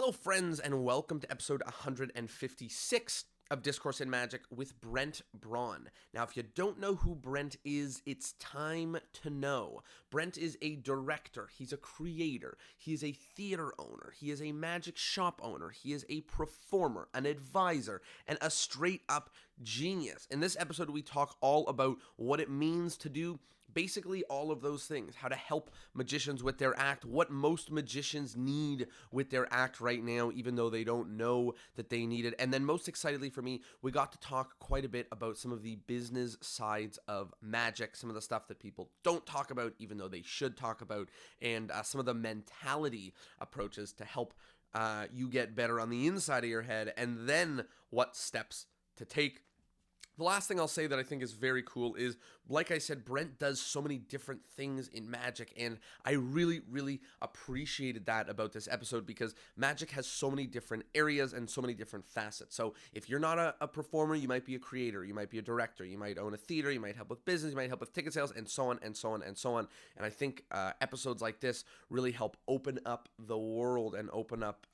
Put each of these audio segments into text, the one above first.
Hello, friends, and welcome to episode 156 of Discourse in Magic with Brent Braun. Now, if you don't know who Brent is, it's time to know. Brent is a director, he's a creator, he is a theater owner, he is a magic shop owner, he is a performer, an advisor, and a straight-up genius. In this episode, we talk all about what it means to do basically all of those things, how to help magicians with their act, what most magicians need with their act right now, even though they don't know that they need it. And then most excitedly for me, we got to talk quite a bit about some of the business sides of magic, some of the stuff that people don't talk about, even though they should talk about, and some of the mentality approaches to help you get better on the inside of your head, and then what steps to take. The last thing I'll say that I think is very cool is, like I said, Brent does so many different things in Magic, and I really, really appreciated that about this episode because Magic has so many different areas and so many different facets. So if you're not a performer, you might be a creator, you might be a director, you might own a theater, you might help with business, you might help with ticket sales, and so on and so on and so on. And I think episodes like this really help open up the world and open up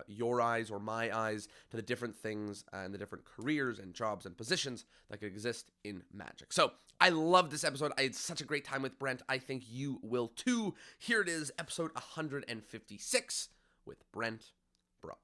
your eyes or my eyes to the different things and the different careers and jobs and positions that could exist in Magic. So I love this episode. I had such a great time with Brent. I think you will too. Here it is, episode 156 with Brent Braun.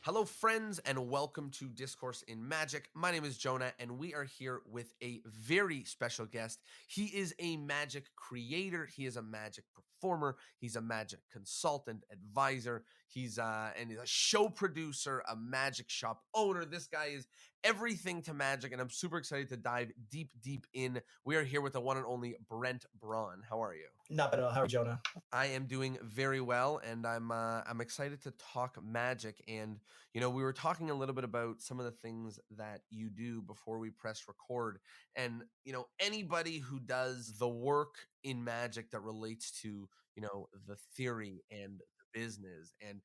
Hello, friends, and welcome to Discourse in Magic. My name is Jonah, and we are here with a very special guest. He is a magic creator. He is a magic performer. He's a magic consultant, advisor. He's a show producer, a magic shop owner. This guy is everything to magic, and I'm super excited to dive deep in. We are here with the one and only Brent Braun. How are you? Not bad at all. How are you, Jonah? I am doing very well, and I'm excited to talk magic. And you know, we were talking a little bit about some of the things that you do before we press record. And you know, anybody who does the work in magic that relates to the theory and the business and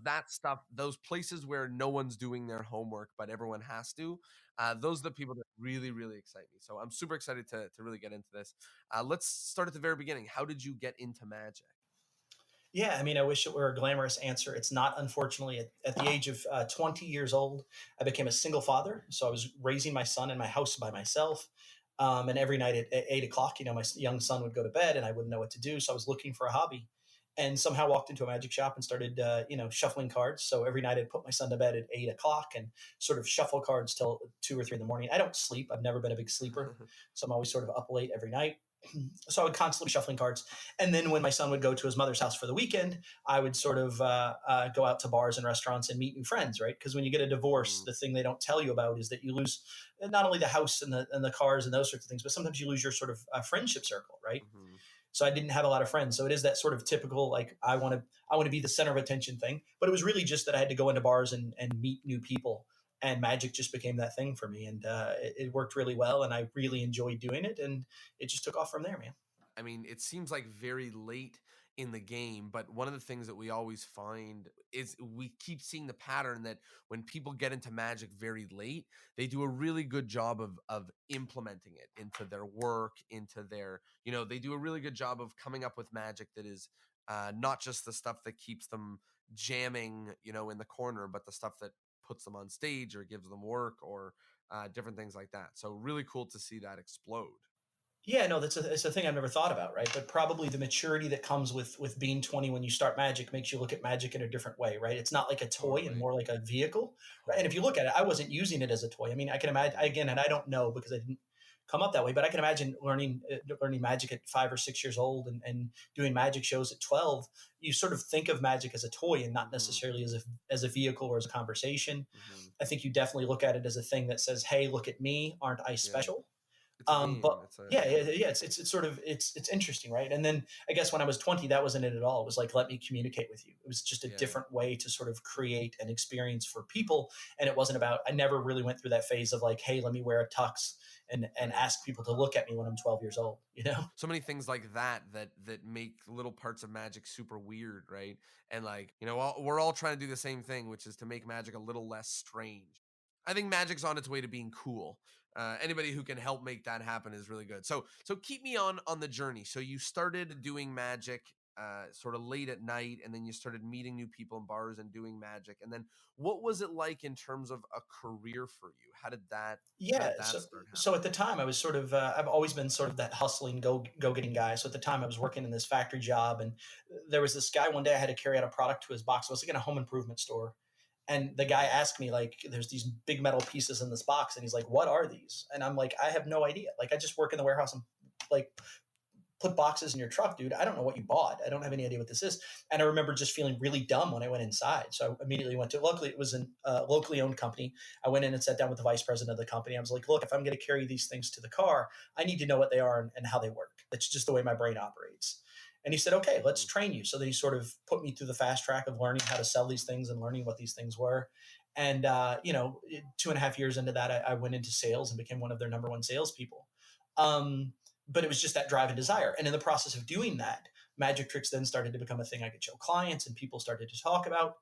that stuff, those places where no one's doing their homework but everyone has to. Those are the people that really, really excite me. So I'm super excited to really get into this. Let's start at the very beginning. How did you get into magic? Yeah, I mean, I wish it were a glamorous answer. It's not, unfortunately. At the age of 20 years old, I became a single father. So I was raising my son in my house by myself. And every night at 8 o'clock, my young son would go to bed and I wouldn't know what to do. So I was looking for a hobby and somehow walked into a magic shop and started, shuffling cards. So every night I'd put my son to bed at 8 o'clock and sort of shuffle cards till 2 or 3 in the morning. I don't sleep. I've never been a big sleeper. So I'm always sort of up late every night. So I would constantly be shuffling cards. And then when my son would go to his mother's house for the weekend, I would sort of go out to bars and restaurants and meet new friends, right? Because when you get a divorce, the thing they don't tell you about is that you lose not only the house and the cars and those sorts of things, but sometimes you lose your sort of friendship circle, right? Mm-hmm. So I didn't have a lot of friends. So it is that sort of typical, like, I want to be the center of attention thing. But it was really just that I had to go into bars and meet new people. And magic just became that thing for me. And it worked really well. And I really enjoyed doing it. And it just took off from there, man. I mean, it seems like very late in the game, but one of the things that we always find is we keep seeing the pattern that when people get into magic very late, they do a really good job of implementing it into their work, into their, they do a really good job of coming up with magic that is not just the stuff that keeps them jamming, in the corner, but the stuff that puts them on stage or gives them work or different things like that. So really cool to see that explode. Yeah, no, it's a thing I've never thought about, right? But probably the maturity that comes with being 20 when you start magic makes you look at magic in a different way, right? It's not like a toy and Totally. more like a vehicle, right? And if you Totally. look at it, I wasn't using it as a toy. I mean, I can imagine again, and I don't know because I didn't come up that way, but I can imagine learning magic at 5 or 6 years old and doing magic shows at 12. You sort of think of magic as a toy and not Mm-hmm. necessarily as a vehicle or as a conversation. Mm-hmm. I think you definitely look at it as a thing that says, "Hey, look at me! Aren't I Yeah. special?" It's a game. But It's a yeah, yeah. it's sort of it's interesting, right? And then I guess when I was 20, that wasn't it at all. It was like, let me communicate with you. It was just a Yeah. different way to sort of create an experience for people. And it wasn't about, I never really went through that phase of like, hey, let me wear a tux and Right. ask people to look at me when I'm 12 years old, you know? So many things like that make little parts of magic super weird, right? And like, we're all trying to do the same thing, which is to make magic a little less strange. I think magic's on its way to being cool. Anybody who can help make that happen is really good. So keep me on the journey. So you started doing magic sort of late at night, and then you started meeting new people in bars and doing magic. And then what was it like in terms of a career for you? How Yeah, did that start so at happening? the time I was sort of I've always been sort of that hustling go getting guy. So at the time I was working in this factory job, and there was this guy one day I had to carry out a product to his box. I was like in a home improvement store, and the guy Mhm. asked me like, "There's these big metal pieces in this box," and he's like, "What are these?" And I'm like, "I have no idea. Like I just work in the warehouse and like put boxes in your truck, dude. I don't know what you bought. I don't have any idea what this is." And I remember just feeling really dumb when I went inside. So I immediately went to, luckily, it was a locally owned company. I went in and sat down with the vice president of the company. I was like, look, if I'm going to carry these things to the car, I need to know what they are and how they work. That's just the way my brain operates. And he said, okay, let's Mhm. train you. So then he sort of put me through the fast track of learning how to sell these things and learning what these things were. And, 2.5 years into that, I went into sales and became one of their number one salespeople. Um, but it was just that drive and desire. And in the process of doing that, magic tricks then started to become a thing I could show clients and people started to talk about.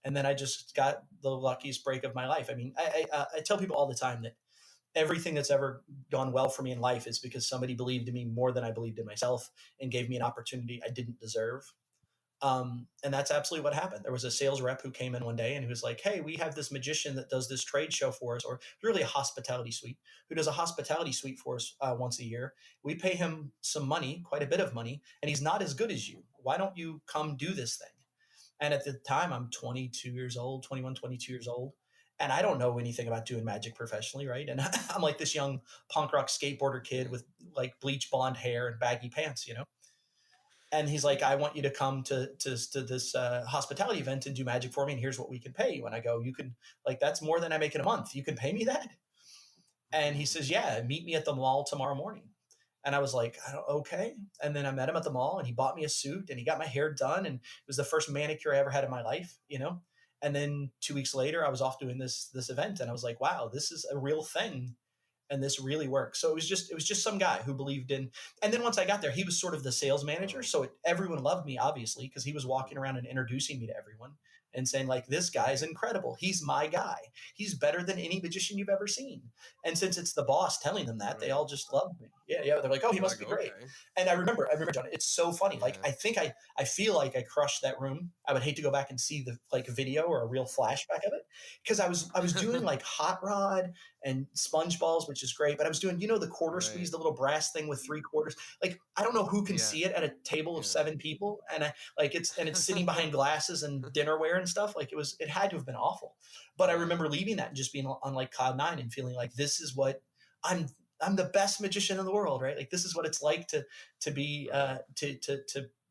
And then I just got the luckiest break of my life. I mean, I tell people all the time that everything that's ever gone well for me in life is because somebody believed in me more than I believed in myself and gave me an opportunity I didn't deserve. And that's absolutely what happened. There was a sales rep who came in one day and he was like, "Hey, we have this magician that does this trade show for us, or really a hospitality suite, who does a hospitality suite for us once a year. We pay him some money, quite a bit of money, and he's not as good as you. Why don't you come do this thing?" And at the time, I'm 22 years old, 21, 22 years old. And I don't know anything about doing magic professionally, right? And I'm like this young punk rock skateboarder kid Yeah. with like bleach blonde hair and baggy pants. And he's like, "I want you to come to this hospitality event and do magic for me, and here's what we can pay you." And I go, "You can, like, that's more than I make in a month. You can pay me that?" And he Mhm. says, "Yeah, meet me at the mall tomorrow morning." And I was like, "Okay." And then I met him at the mall, and he bought me a suit, and he got my hair done, and it was the first manicure I ever had in my life. And then 2 weeks later, I was off doing this event, and I was like, "Wow, this is a real thing." And this really works. So it was just some guy who believed in. And then once I got there, he was sort of the sales manager, Oh. so everyone loved me, obviously, because he was walking Mhm. around and introducing me to everyone and saying like, "This guy is Right. incredible. He's my guy. He's better than any magician you've ever seen." And since it's the boss telling them that, they Right. all just loved me. Yeah, yeah. They're like, "Oh, he They're must like, be great." okay. And I remember, John. It's so funny. Like Yeah. I think I feel like I crushed that room. I would hate to go back and see the like video or a real flashback of it, because I was doing like hot rod and sponge balls, which is great. But I was doing, the quarter Right. squeeze, the little brass thing with three quarters. Like I don't know who can Yeah. see it at a table of Yeah. 7 people, and it's sitting behind glasses and dinnerware and stuff. Like it had to have been awful. But I Yeah. remember leaving that and just being on like cloud nine and feeling like this is what I'm. I'm the best magician in the world, right? Like this is what it's like to be Right.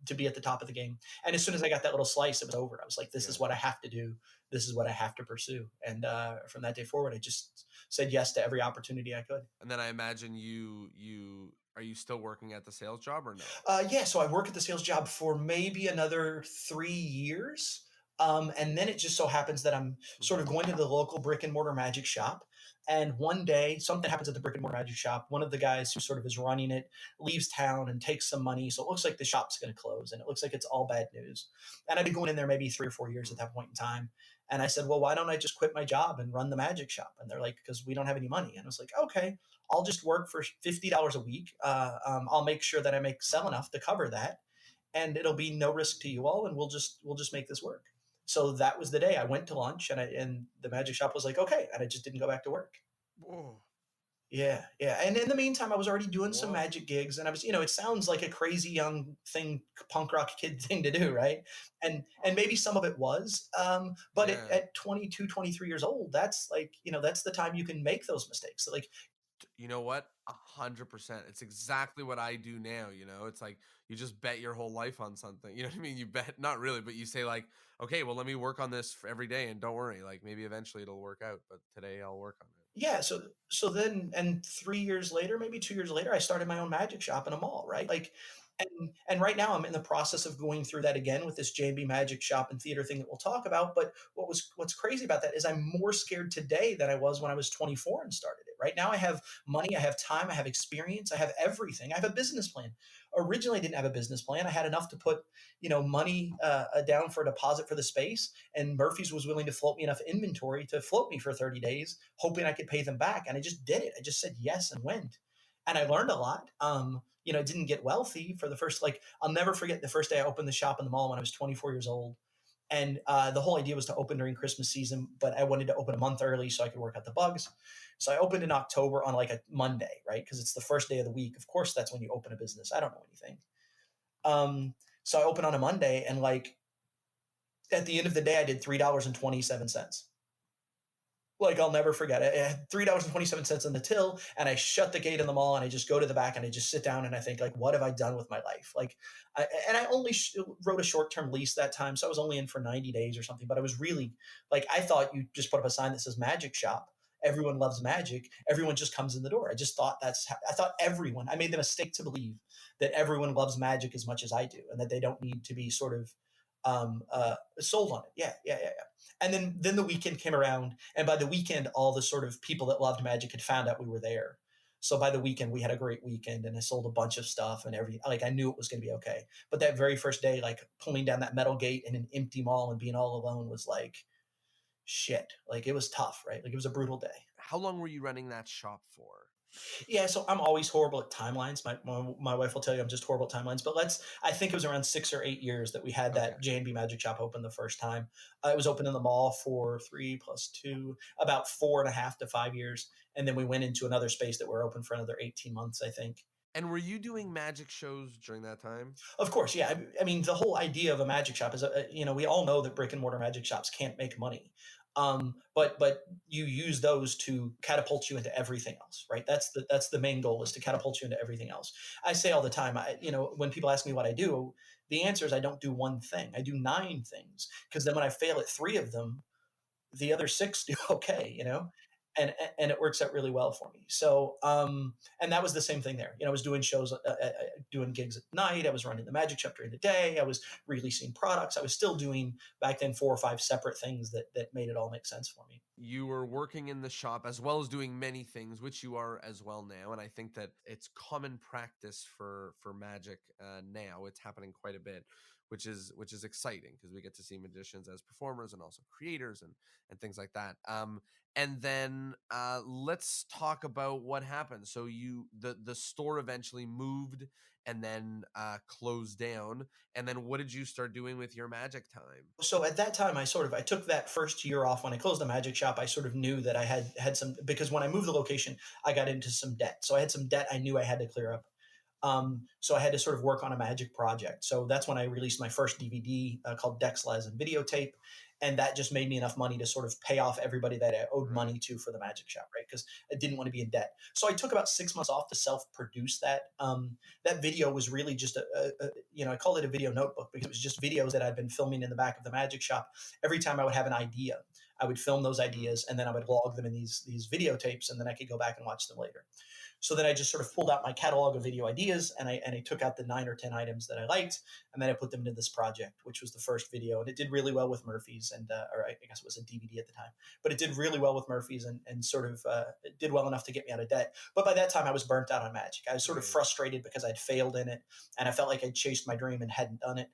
to be at the top of the game. And as soon as I got that little slice, it was over. I was like, this Yeah. is what I have to do. This is what I have to pursue. And from that day forward, I just said yes to every opportunity I could. And then I imagine you are you still working at the sales job or no? Yeah, so I work at the sales job for maybe another 3 years. And then it just so happens that I'm sort Mhm. of going to the local brick and mortar magic shop. And one day, something happens at the brick and mortar magic shop. One of the guys who sort of is running it leaves town and takes some money. So it looks like the shop's going to close and it looks like it's all bad news. And I'd been going in there maybe 3 or 4 years at Mhm. that point in time. And I said, "Well, why don't I just quit my job and run the magic shop?" And they're like, "Because we don't have any money." And I was like, "Okay, I'll just work for $50 a week. I'll make sure that I sell enough to cover that, and it'll be no risk to you all, and we'll just make this work." So that was the day I went to lunch, and the magic shop was like, "Okay," and I just didn't go back to work. Whoa. Yeah, yeah. And in the meantime, I was already doing some Whoa. magic gigs, and it sounds like a crazy young thing, punk rock kid thing to do, right? And maybe some of it was, but Yeah. at 22, 23 years old, that's like, that's the time you can make those mistakes. So, like, You know what? 100%. It's exactly what I do now. It's like you just bet your whole life on something. You know what I mean? You bet, not really, but you say like, okay, well, let me work on this for every day, and don't worry, like maybe eventually it'll work out. But today I'll work on it. yeah, so then, and 3 years later, maybe 2 years later, I started my own magic shop in a mall, right? Like, and right now I'm in the process of going through that again with this JB Magic Shop and theater thing that we'll talk about. But what's crazy about that is I'm more scared today than I was when I was 24 and started it, right? Now I have money, I have time, I have experience, I have everything. I have a business plan. Originally, I didn't have a business plan. I had enough to put, money down for a deposit for the space, and Murphy's was willing to float me enough inventory to float me for 30 days, hoping I could pay them back. And I just did it. I just said yes and went. And I learned a lot. Didn't get wealthy for the first, like, I'll never forget the first day I opened the shop in the mall when I was 24 years old. And the whole idea was to open during Christmas season, but I wanted to open a month early so I could work out the bugs. So I opened in October on like a Monday, right? Because it's the first day of the week. Of course, that's when you open a business. I don't know anything. So I opened on a Monday, and like at the end of the day, I did $3.27. Like, I'll never forget it. I had $3.27 in the till, and I shut the gate in the mall, and I just go to the back, and I just sit down, and I think, like, what have I done with my life? Like, I only wrote a short-term lease that time, so I was only in for 90 days or something. But I was really like, I thought you just put up a sign that says magic shop. Everyone loves magic. Everyone just comes in the door. I just thought I thought everyone, I made the mistake to believe that everyone loves magic as much as I do, and that they don't need to be sort of sold on it. Yeah, yeah, yeah, yeah. And then the weekend came around, and by the weekend, all the sort of people that loved magic had found out we were there. So by the weekend, we had a great weekend, and I sold a bunch of stuff, and like, I knew it was going to be okay. But that very first day, like pulling down that metal gate in an empty mall and being all alone was like shit. Like, it was tough, right? Like, it was a brutal day. How long were you running that shop for? Yeah, so I'm always horrible at timelines. My wife will tell you I'm just horrible at timelines. But I think it was around 6 or 8 years that we had Okay. that J&B Magic Shop open the first time. It was open in the mall for 3 plus 2, about 4.5 to 5 years. And then we went into another space that we're open for another 18 months, I think. And were you doing magic shows during that time? Of course, yeah. I mean, the whole idea of a magic shop is, we all know that brick and mortar magic shops can't make money. But you use those to catapult you into everything else, right? That's the main goal, is to catapult you into everything else. I say all the time, when people ask me what I do, the answer is I don't do one thing. I do 9 things, because then when I fail at 3 of them, the other 6 do okay. And it works out really well for me. So, and that was the same thing there. I was doing shows, doing gigs at night. I was running the magic shop during the day. I was releasing products. I was still doing back then 4 or 5 separate things that made it all make sense for me. You were working in the shop as well as doing many things, which you are as well now. And I think that it's common practice for magic now. It's happening quite a bit, which is exciting, because we get to see magicians as performers and also creators and things like that. And then let's talk about what happened. So the store eventually moved and then closed down. And then what did you start doing with your magic time? So at that time, I took that first year off. When I closed the magic shop, I sort of knew that I had some, because when I moved the location, I got into some debt. So I had some debt I knew I had to clear up. So I had to sort of work on a magic project. So that's when I released my first DVD called Dex, Lies, and Videotape. And that just made me enough money to sort of pay off everybody that I owed money to for the magic shop, right? Because I didn't want to be in debt. So I took about 6 months off to self-produce that. That video was really just I called it a video notebook, because it was just videos that I'd been filming in the back of the magic shop. Every time I would have an idea, I would film those ideas, and then I would log them in these videotapes, and then I could go back and watch them later. So then I just sort of pulled out my catalog of video ideas, and I took out the 9 or 10 items that I liked, and then I put them into this project, which was the first video. And it did really well with Murphy's, or I guess it was a DVD at the time, but it did really well with Murphy's, and sort of it did well enough to get me out of debt. But by that time, I was burnt out on magic. I was sort of frustrated because I'd failed in it, and I felt like I'd chased my dream and hadn't done it.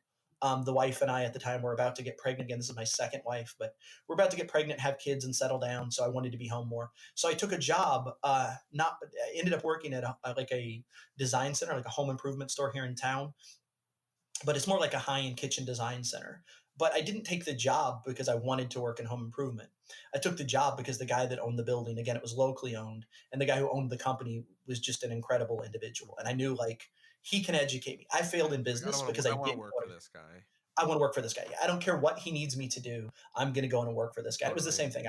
The wife and I at the time were about to get pregnant again. This is my second wife, but we're about to get pregnant, have kids, and settle down. So I wanted to be home more. So I took a job. Not ended up working at like a design center, like a home improvement store here in town, but it's more like a high-end kitchen design center. But I didn't take the job because I wanted to work in home improvement. I took the job because the guy that owned the building, again, it was locally owned, and the guy who owned the company was just an incredible individual. And I knew, like, he can educate me. I failed in business because I want to didn't work for this guy. I want to work for this guy. I don't care what he needs me to do. I'm going to go in and work for this guy. It was the same thing.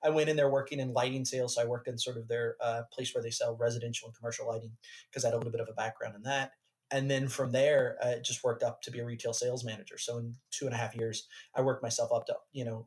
I went in there working in lighting sales. So I worked in sort of their place where they sell residential and commercial lighting, because I had a little bit of a background in that. And then from there, it just worked up to be a retail sales manager. So in 2.5 years, I worked myself up to,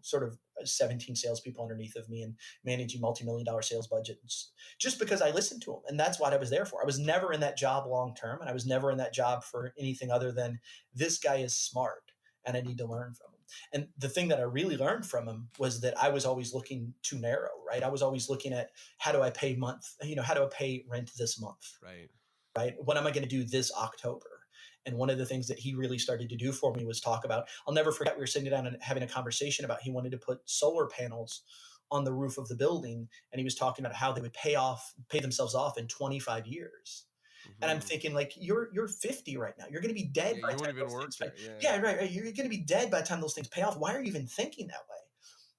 sort of 17 salespeople underneath of me, and managing multi-million-dollar sales budgets, just because I listened to them. And that's what I was there for. I was never in that job long-term, and I was never in that job for anything other than, this guy is smart and I need to learn from him. And the thing that I really learned from him was that I was always looking too narrow, right? I was always looking at how do I pay how do I pay rent this month, Right. right? What am I going to do this October? And one of the things that he really started to do for me was talk about, I'll never forget, we were sitting down and having a conversation about he wanted to put solar panels on the roof of the building. And he was talking about how they would pay themselves off in 25 years. And I'm Hmm. thinking, like, you're 50 right now. You're going to be dead Yeah, by you the won't time even those work things pay. there. Yeah. Yeah, right, right. You're going to be dead by the time those things pay off. Why are you even thinking that way?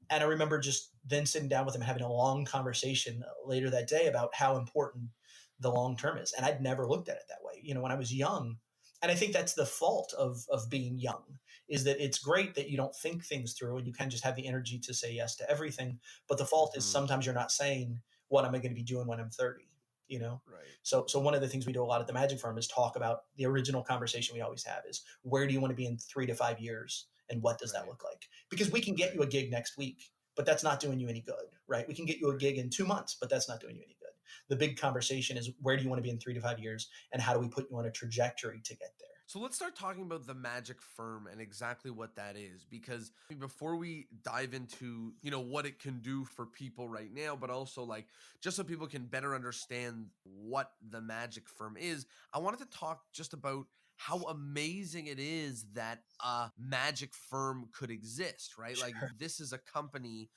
And I remember just then sitting down with him, having a long conversation later that day about how important the long term is. And I'd never looked at it that way. When I was young, and I think that's the fault of being young, is that it's great that you don't think things through and you can just have the energy to say yes to everything. But the fault is Hmm. sometimes you're not saying, what am I going to be doing when I'm 30? You know? Right. So one of the things we do a lot at the Magic Firm is talk about the original conversation we always have is, where do you want to be in 3 to 5 years? And what does that Right. look like? Because we can get Right. you a gig next week, but that's not doing you any good, right? We can get you a Right. gig in 2 months, but that's not doing you any good. The big conversation is, where do you want to be in 3 to 5 years, and how do we put you on a trajectory to get there? So let's start talking about the Magic Firm and exactly what that is, because before we dive into, what it can do for people right now, but also like just so people can better understand what the Magic Firm is, I wanted to talk just about how amazing it is that a Magic Firm could exist, right? Like Sure. this is a company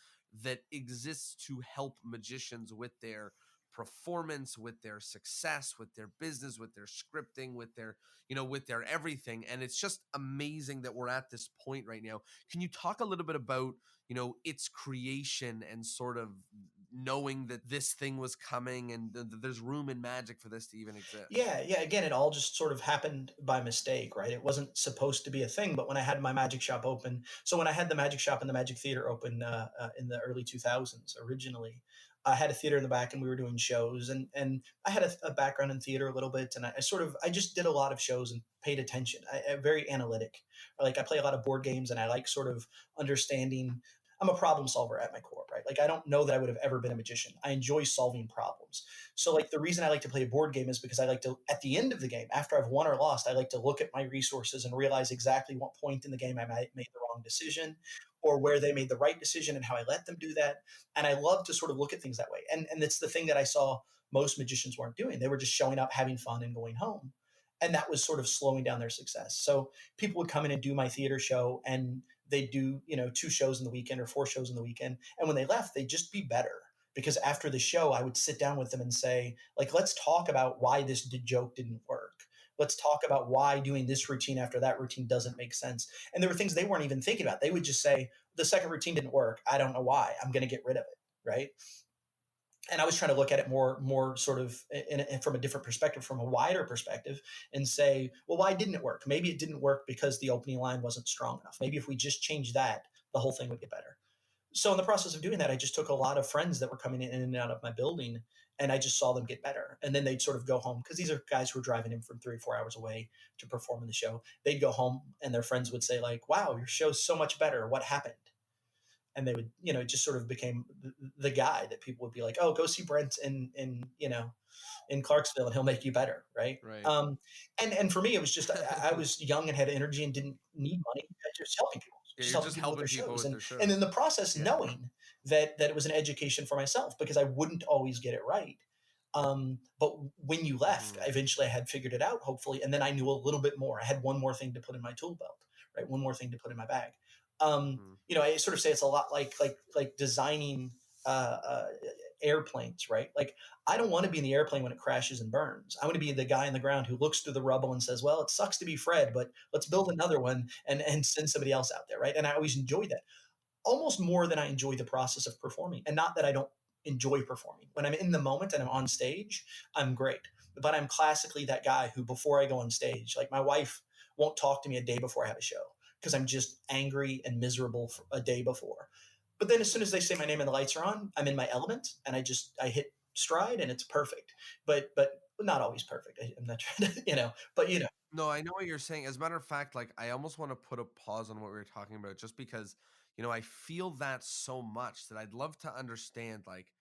that exists to help magicians with their performance, with their success, with their business, with their scripting, with their everything. And it's just amazing that we're at this point right now. Can you talk a little bit about, its creation and sort of knowing that this thing was coming and there's room in magic for this to even exist? Yeah, yeah. Again, it all just sort of happened by mistake, right? It wasn't supposed to be a thing. But when I had my magic shop open, so when I had the magic shop and the magic theater open in the early 2000s, originally, I had a theater in the back and we were doing shows, and I had a background in theater a little bit, and I just did a lot of shows and paid attention. I very analytic. Like, I play a lot of board games, and I like sort of understanding. I'm a problem solver at my core, right? Like, I don't know that I would have ever been a magician. I enjoy solving problems. So, like, the reason I like to play a board game is because I like to, at the end of the game, after I've won or lost, I like to look at my resources and realize exactly what point in the game I might made the wrong decision, or where they made the right decision and how I let them do that. And I love to sort of look at things that way. And it's the thing that I saw most magicians weren't doing. They were just showing up, having fun, and going home. And that was sort of slowing down their success. So people would come in and do my theater show, and they'd do, 2 shows in the weekend or 4 shows in the weekend. And when they left, they'd just be better, because after the show I would sit down with them and say, like, let's talk about why this joke didn't work. Let's talk about why doing this routine after that routine doesn't make sense. And there were things they weren't even thinking about. They would just say, the second routine didn't work, I don't know why, I'm going to get rid of it, right? And I was trying to look at it more sort of from a different perspective, from a wider perspective, and say, well, why didn't it work? Maybe it didn't work because the opening line wasn't strong enough. Maybe if we just change that, the whole thing would get better. So in the process of doing that, I just took a lot of friends that were coming in and out of my building, and I just saw them get better. And then they'd sort of go home, because these are guys who were driving in from 3 or 4 hours away to perform in the show. They'd go home and their friends would say, like, wow, your show's so much better, what happened? And they would, just sort of became the guy that people would be like, oh, go see Brent in Clarksville and he'll make you better, right? Right. And for me, it was just, I was young and had energy and didn't need money. I was just helping people, Yeah, just you're helping just people with helping their people shows, with and their and shows. in the process, Yeah. knowing that it was an education for myself, because I wouldn't always get it right. But when you left, Hmm. eventually I had figured it out, hopefully, and then I knew a little bit more. I had one more thing to put in my tool belt, right? One more thing to put in my bag. Hmm. I sort of say it's a lot like designing uh, uh, airplanes, right? Like, I don't want to be in the airplane when it crashes and burns. I want to be the guy on the ground who looks through the rubble and says, "Well, it sucks to be Fred, but let's build another one and send somebody else out there," right? And I always enjoyed that, almost more than I enjoy the process of performing. And not that I don't enjoy performing. When I'm in the moment and I'm on stage, I'm great. But I'm classically that guy who, before I go on stage, like, my wife won't talk to me a day before I have a show, because I'm just angry and miserable for a day before. But then as soon as they say my name and the lights are on, I'm in my element, and I hit stride, and it's perfect. But not always perfect. I'm not trying to, but No, I know what you're saying. As a matter of fact, like I almost want to put a pause on what we were talking about just because, I feel that so much that I'd love to understand, like,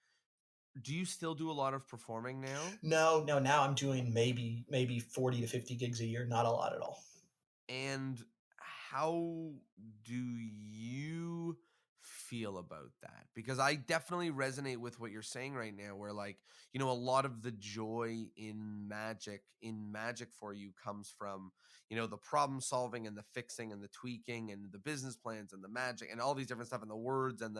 do you still do a lot of performing now? no, no. Now I'm doing maybe 40 to 50 gigs a year, not a lot at all. And how do you feel about that? Because I definitely resonate with what you're saying right now, where like, a lot of the joy in magic for you comes from, the problem solving and the fixing and the tweaking and the business plans and the magic and all these different stuff and the words and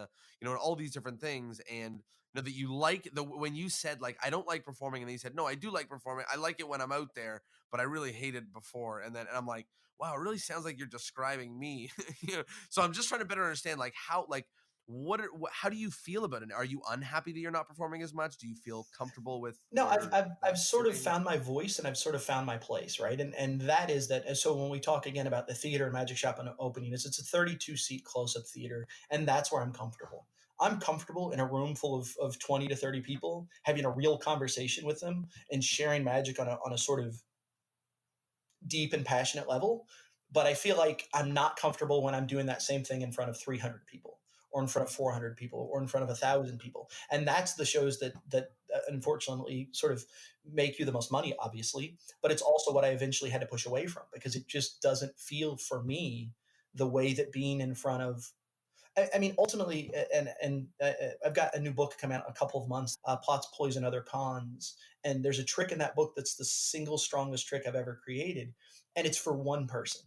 all these different things. And that you like the when you said like I don't like performing, and then you said no, I do like performing. I like it when I'm out there, but I really hated it before. And I'm like, wow, it really sounds like you're describing me. So I'm just trying to better understand like how like how do you feel about it? Are you unhappy that you're not performing as much? Do you feel comfortable with No, I've, where I've I've that's sort of sitting? found my voice and I've sort of found my place, right? And that is that. And so when we talk again about the theater and Magic Shop and opening, it's a 32 seat close up theater, and that's where I'm comfortable. I'm comfortable in a room full of 20 to 30 people, having a real conversation with them and sharing magic on a sort of deep and passionate level. But I feel like I'm not comfortable when I'm doing that same thing in front of 300 people or in front of 400 people or in front of 1,000 people. And that's the shows that unfortunately sort of make you the most money, obviously. But it's also what I eventually had to push away from because it just doesn't feel for me the way that being in front of I mean, ultimately, and I've got a new book coming out in a couple of months, Plots, Ploys, and Other Cons. And there's a trick in that book that's the single strongest trick I've ever created, and it's for one person.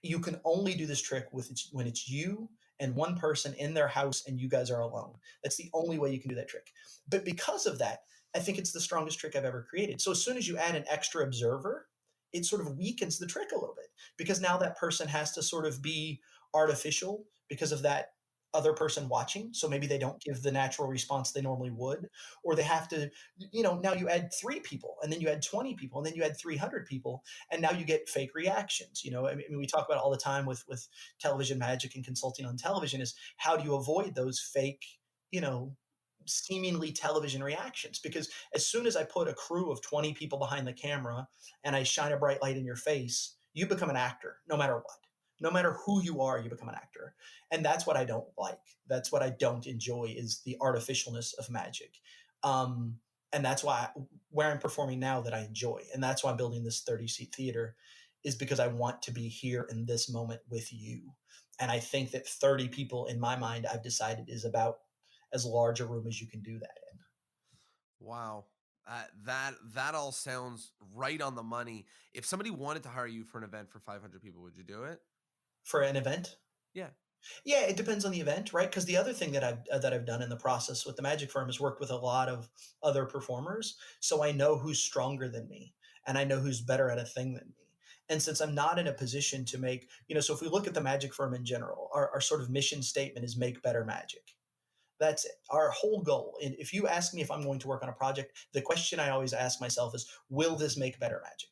You can only do this trick when it's you and one person in their house and you guys are alone. That's the only way you can do that trick. But because of that, I think it's the strongest trick I've ever created. So as soon as you add an extra observer, it sort of weakens the trick a little bit because now that person has to sort of be artificial because of that other person watching. So maybe they don't give the natural response they normally would, or they have to, now you add 3 people and then you add 20 people and then you add 300 people and now you get fake reactions. I mean, we talk about it all the time with television magic and consulting on television is how do you avoid those fake, you know seemingly television reactions, because as soon as I put a crew of 20 people behind the camera and I shine a bright light in your face, you become an actor no matter what. No matter who you are, you become an actor. And that's what I don't like. That's what I don't enjoy is the artificialness of magic. um, and that's why where I'm performing now that I enjoy, and that's why I'm building this 30 seat theater, is because I want to be here in this moment with you. And I think that 30 people in my mind, I've decided, is about as large a room as you can do that in. Wow. That all sounds right on the money. If somebody wanted to hire you for an event for 500 people, would you do it? For an event. Yeah. Yeah, it depends on the event, right? Because the other thing that I've done in the process with the Magic Firm is worked with a lot of other performers, so I know who's stronger than me, and I know who's better at a thing than me. And since I'm not in a position to make, so if we look at the Magic Firm in general, our sort of mission statement is make better magic. That's it. Our whole goal. And if you ask me if I'm going to work on a project, the question I always ask myself is, will this make better magic?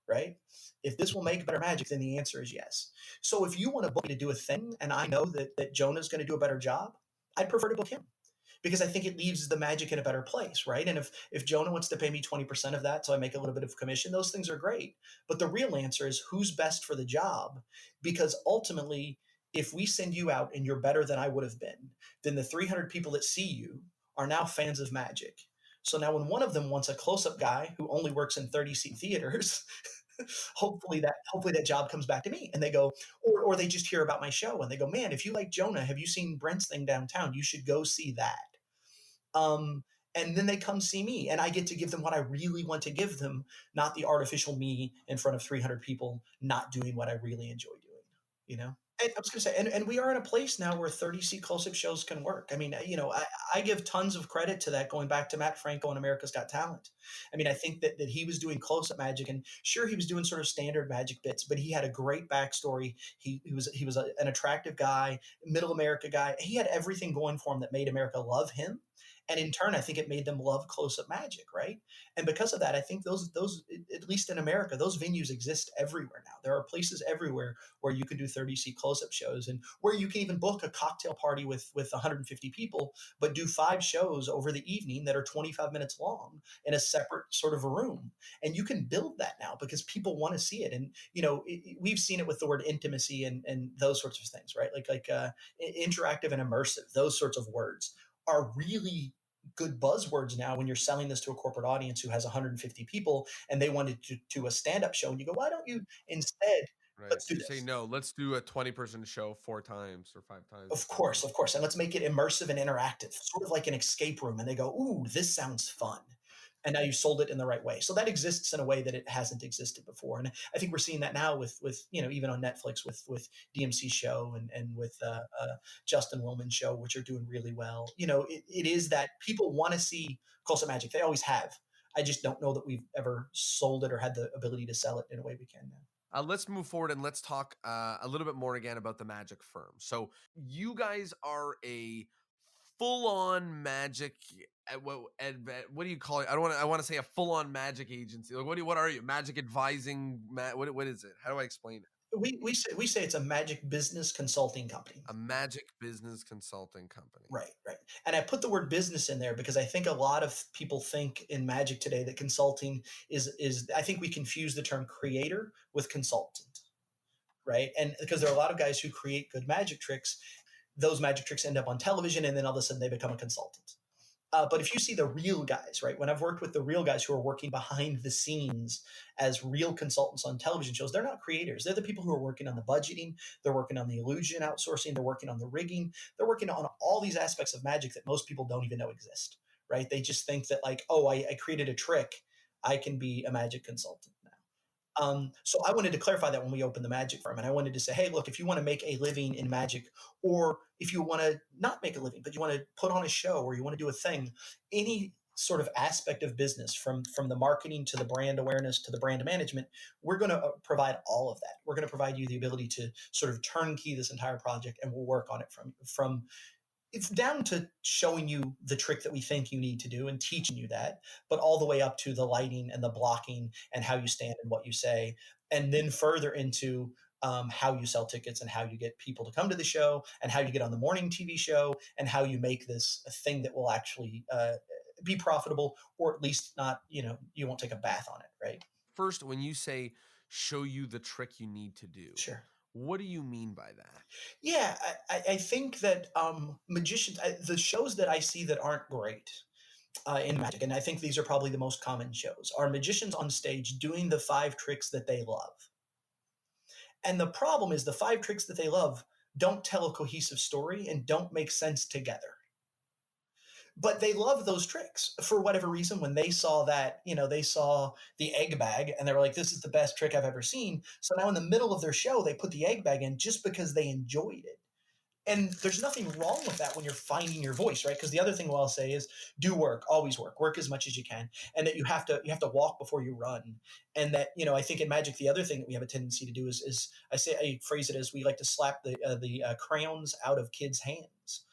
Right? If this will make better magic, then the answer is yes. So if you want to book me to do a thing and I know that Jonah's going to do a better job, I'd prefer to book him because I think it leaves the magic in a better place, right? And if Jonah wants to pay me 20% of that so I make a little bit of commission, those things are great. But the real answer is who's best for the job, because ultimately, if we send you out and you're better than I would have been, then the 300 people that see you are now fans of magic. So now when one of them wants a close-up guy who only works in 30 seat theaters, hopefully that job comes back to me and they go, or they just hear about my show and they go, man, if you like Jonah, have you seen Brent's thing downtown? You should go see that. um, and then they come see me and I get to give them what I really want to give them, not the artificial me in front of 300 people not doing what I really enjoy doing, you know and I was going to say, and we are in a place now where 30 seat close-up shows can work. I mean, I give tons of credit to that, going back to Matt Franco and America's Got Talent. I mean, I think that he was doing close-up magic, and sure, he was doing sort of standard magic bits, but he had a great backstory. He was an attractive guy, middle America guy. He had everything going for him that made America love him, and in turn, I think it made them love close-up magic, right? And because of that, I think those at least in America, those venues exist everywhere now. There are places everywhere where you can do 30 seat close-up shows, and where you can even book a cocktail party with 150 people, but do 5 shows over the evening that are 25 minutes long in a separate sort of a room. And you can build that now because people want to see it. And we've seen it with the word intimacy and those sorts of things, right? Like interactive and immersive, those sorts of words are really good buzzwords now when you're selling this to a corporate audience who has 150 people and they wanted to a stand-up show, and you go, why don't you instead Right. Let's do You say, this. no, let's do a 20-person show 4 times or 5 times or something. Of course, and let's make it immersive and interactive, sort of like an escape room. And they go, "Ooh, this sounds fun." And now you sold it in the right way. So that exists in a way that it hasn't existed before. And I think we're seeing that now with even on Netflix with DMC show and with Justin Willman's show, which are doing really well. It is that people want to see Close Up Magic. They always have. I just don't know that we've ever sold it or had the ability to sell it in a way we can now. Let's move forward and let's talk a little bit more again about the magic firm. So you guys are a full-on magic. What do you call it? I don't want to. I want to say a full-on magic agency. Like, what are you? Magic advising? What is it? How do I explain it? We say it's a magic business consulting company. A magic business consulting company. Right, right. And I put the word business in there because I think a lot of people think in magic today that consulting is I think we confuse the term creator with consultant, right? And because there are a lot of guys who create good magic tricks, those magic tricks end up on television and then all of a sudden they become a consultant. But if you see the real guys, right? When I've worked with the real guys who are working behind the scenes as real consultants on television shows, they're not creators. They're the people who are working on the budgeting, they're working on the illusion outsourcing, they're working on the rigging, they're working on all these aspects of magic that most people don't even know exist, right? They just think that, like, oh, I created a trick, I can be a magic consultant now. So I wanted to clarify that when we opened the magic firm. And I wanted to say, hey, look, if you want to make a living in magic, or if you want to not make a living, but you want to put on a show or you want to do a thing, any sort of aspect of business from the marketing to the brand awareness to the brand management, we're going to provide all of that. We're going to provide you the ability to sort of turnkey this entire project, and we'll work on it from it's down to showing you the trick that we think you need to do and teaching you that, but all the way up to the lighting and the blocking and how you stand and what you say, and then further into how you sell tickets and how you get people to come to the show and how you get on the morning TV show and how you make this a thing that will actually be profitable, or at least not, you won't take a bath on it, right? First, when you say show you the trick you need to do, Sure. what do you mean by that? Yeah, I think that magicians, the shows that I see that aren't great in magic, and I think these are probably the most common shows, are magicians on stage doing the five tricks that they love. And the problem is the five tricks that they love don't tell a cohesive story and don't make sense together. But they love those tricks for whatever reason. When they saw that, they saw the egg bag and they were like, this is the best trick I've ever seen. So now in the middle of their show, they put the egg bag in just because they enjoyed it. And there's nothing wrong with that when you're finding your voice, right? Because the other thing I'll say is do work, always work as much as you can, and that you have to walk before you run. And that, I think in magic the other thing that we have a tendency to do is I phrase it as we like to slap the crayons out of kids' hands.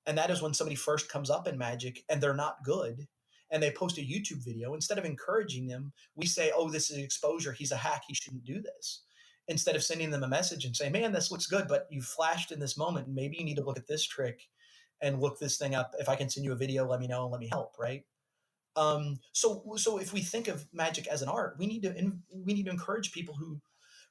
And that is when somebody first comes up in magic and they're not good and they post a YouTube video. Instead of encouraging them, we say, oh, this is exposure, he's a hack, he shouldn't do this. Instead of sending them a message and saying, man, this looks good, but you flashed in this moment, maybe you need to look at this trick and look this thing up. If I can send you a video, let me know and let me help, right? So if we think of magic as an art, we need to encourage people who.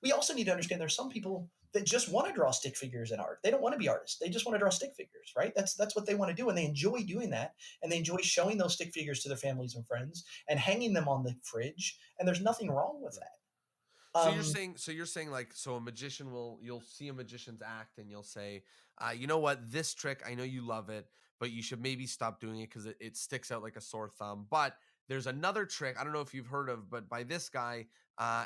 We also need to understand there's some people that just want to draw stick figures in art. They don't want to be artists. They just want to draw stick figures, right? That's what they want to do, and they enjoy doing that, and they enjoy showing those stick figures to their families and friends and hanging them on the fridge. And there's nothing wrong with that. So you're saying like, so a magician you'll see a magician's act and you'll say, you know what, this trick, I know you love it, but you should maybe stop doing it because it sticks out like a sore thumb. But there's another trick I don't know if you've heard of, but by this guy,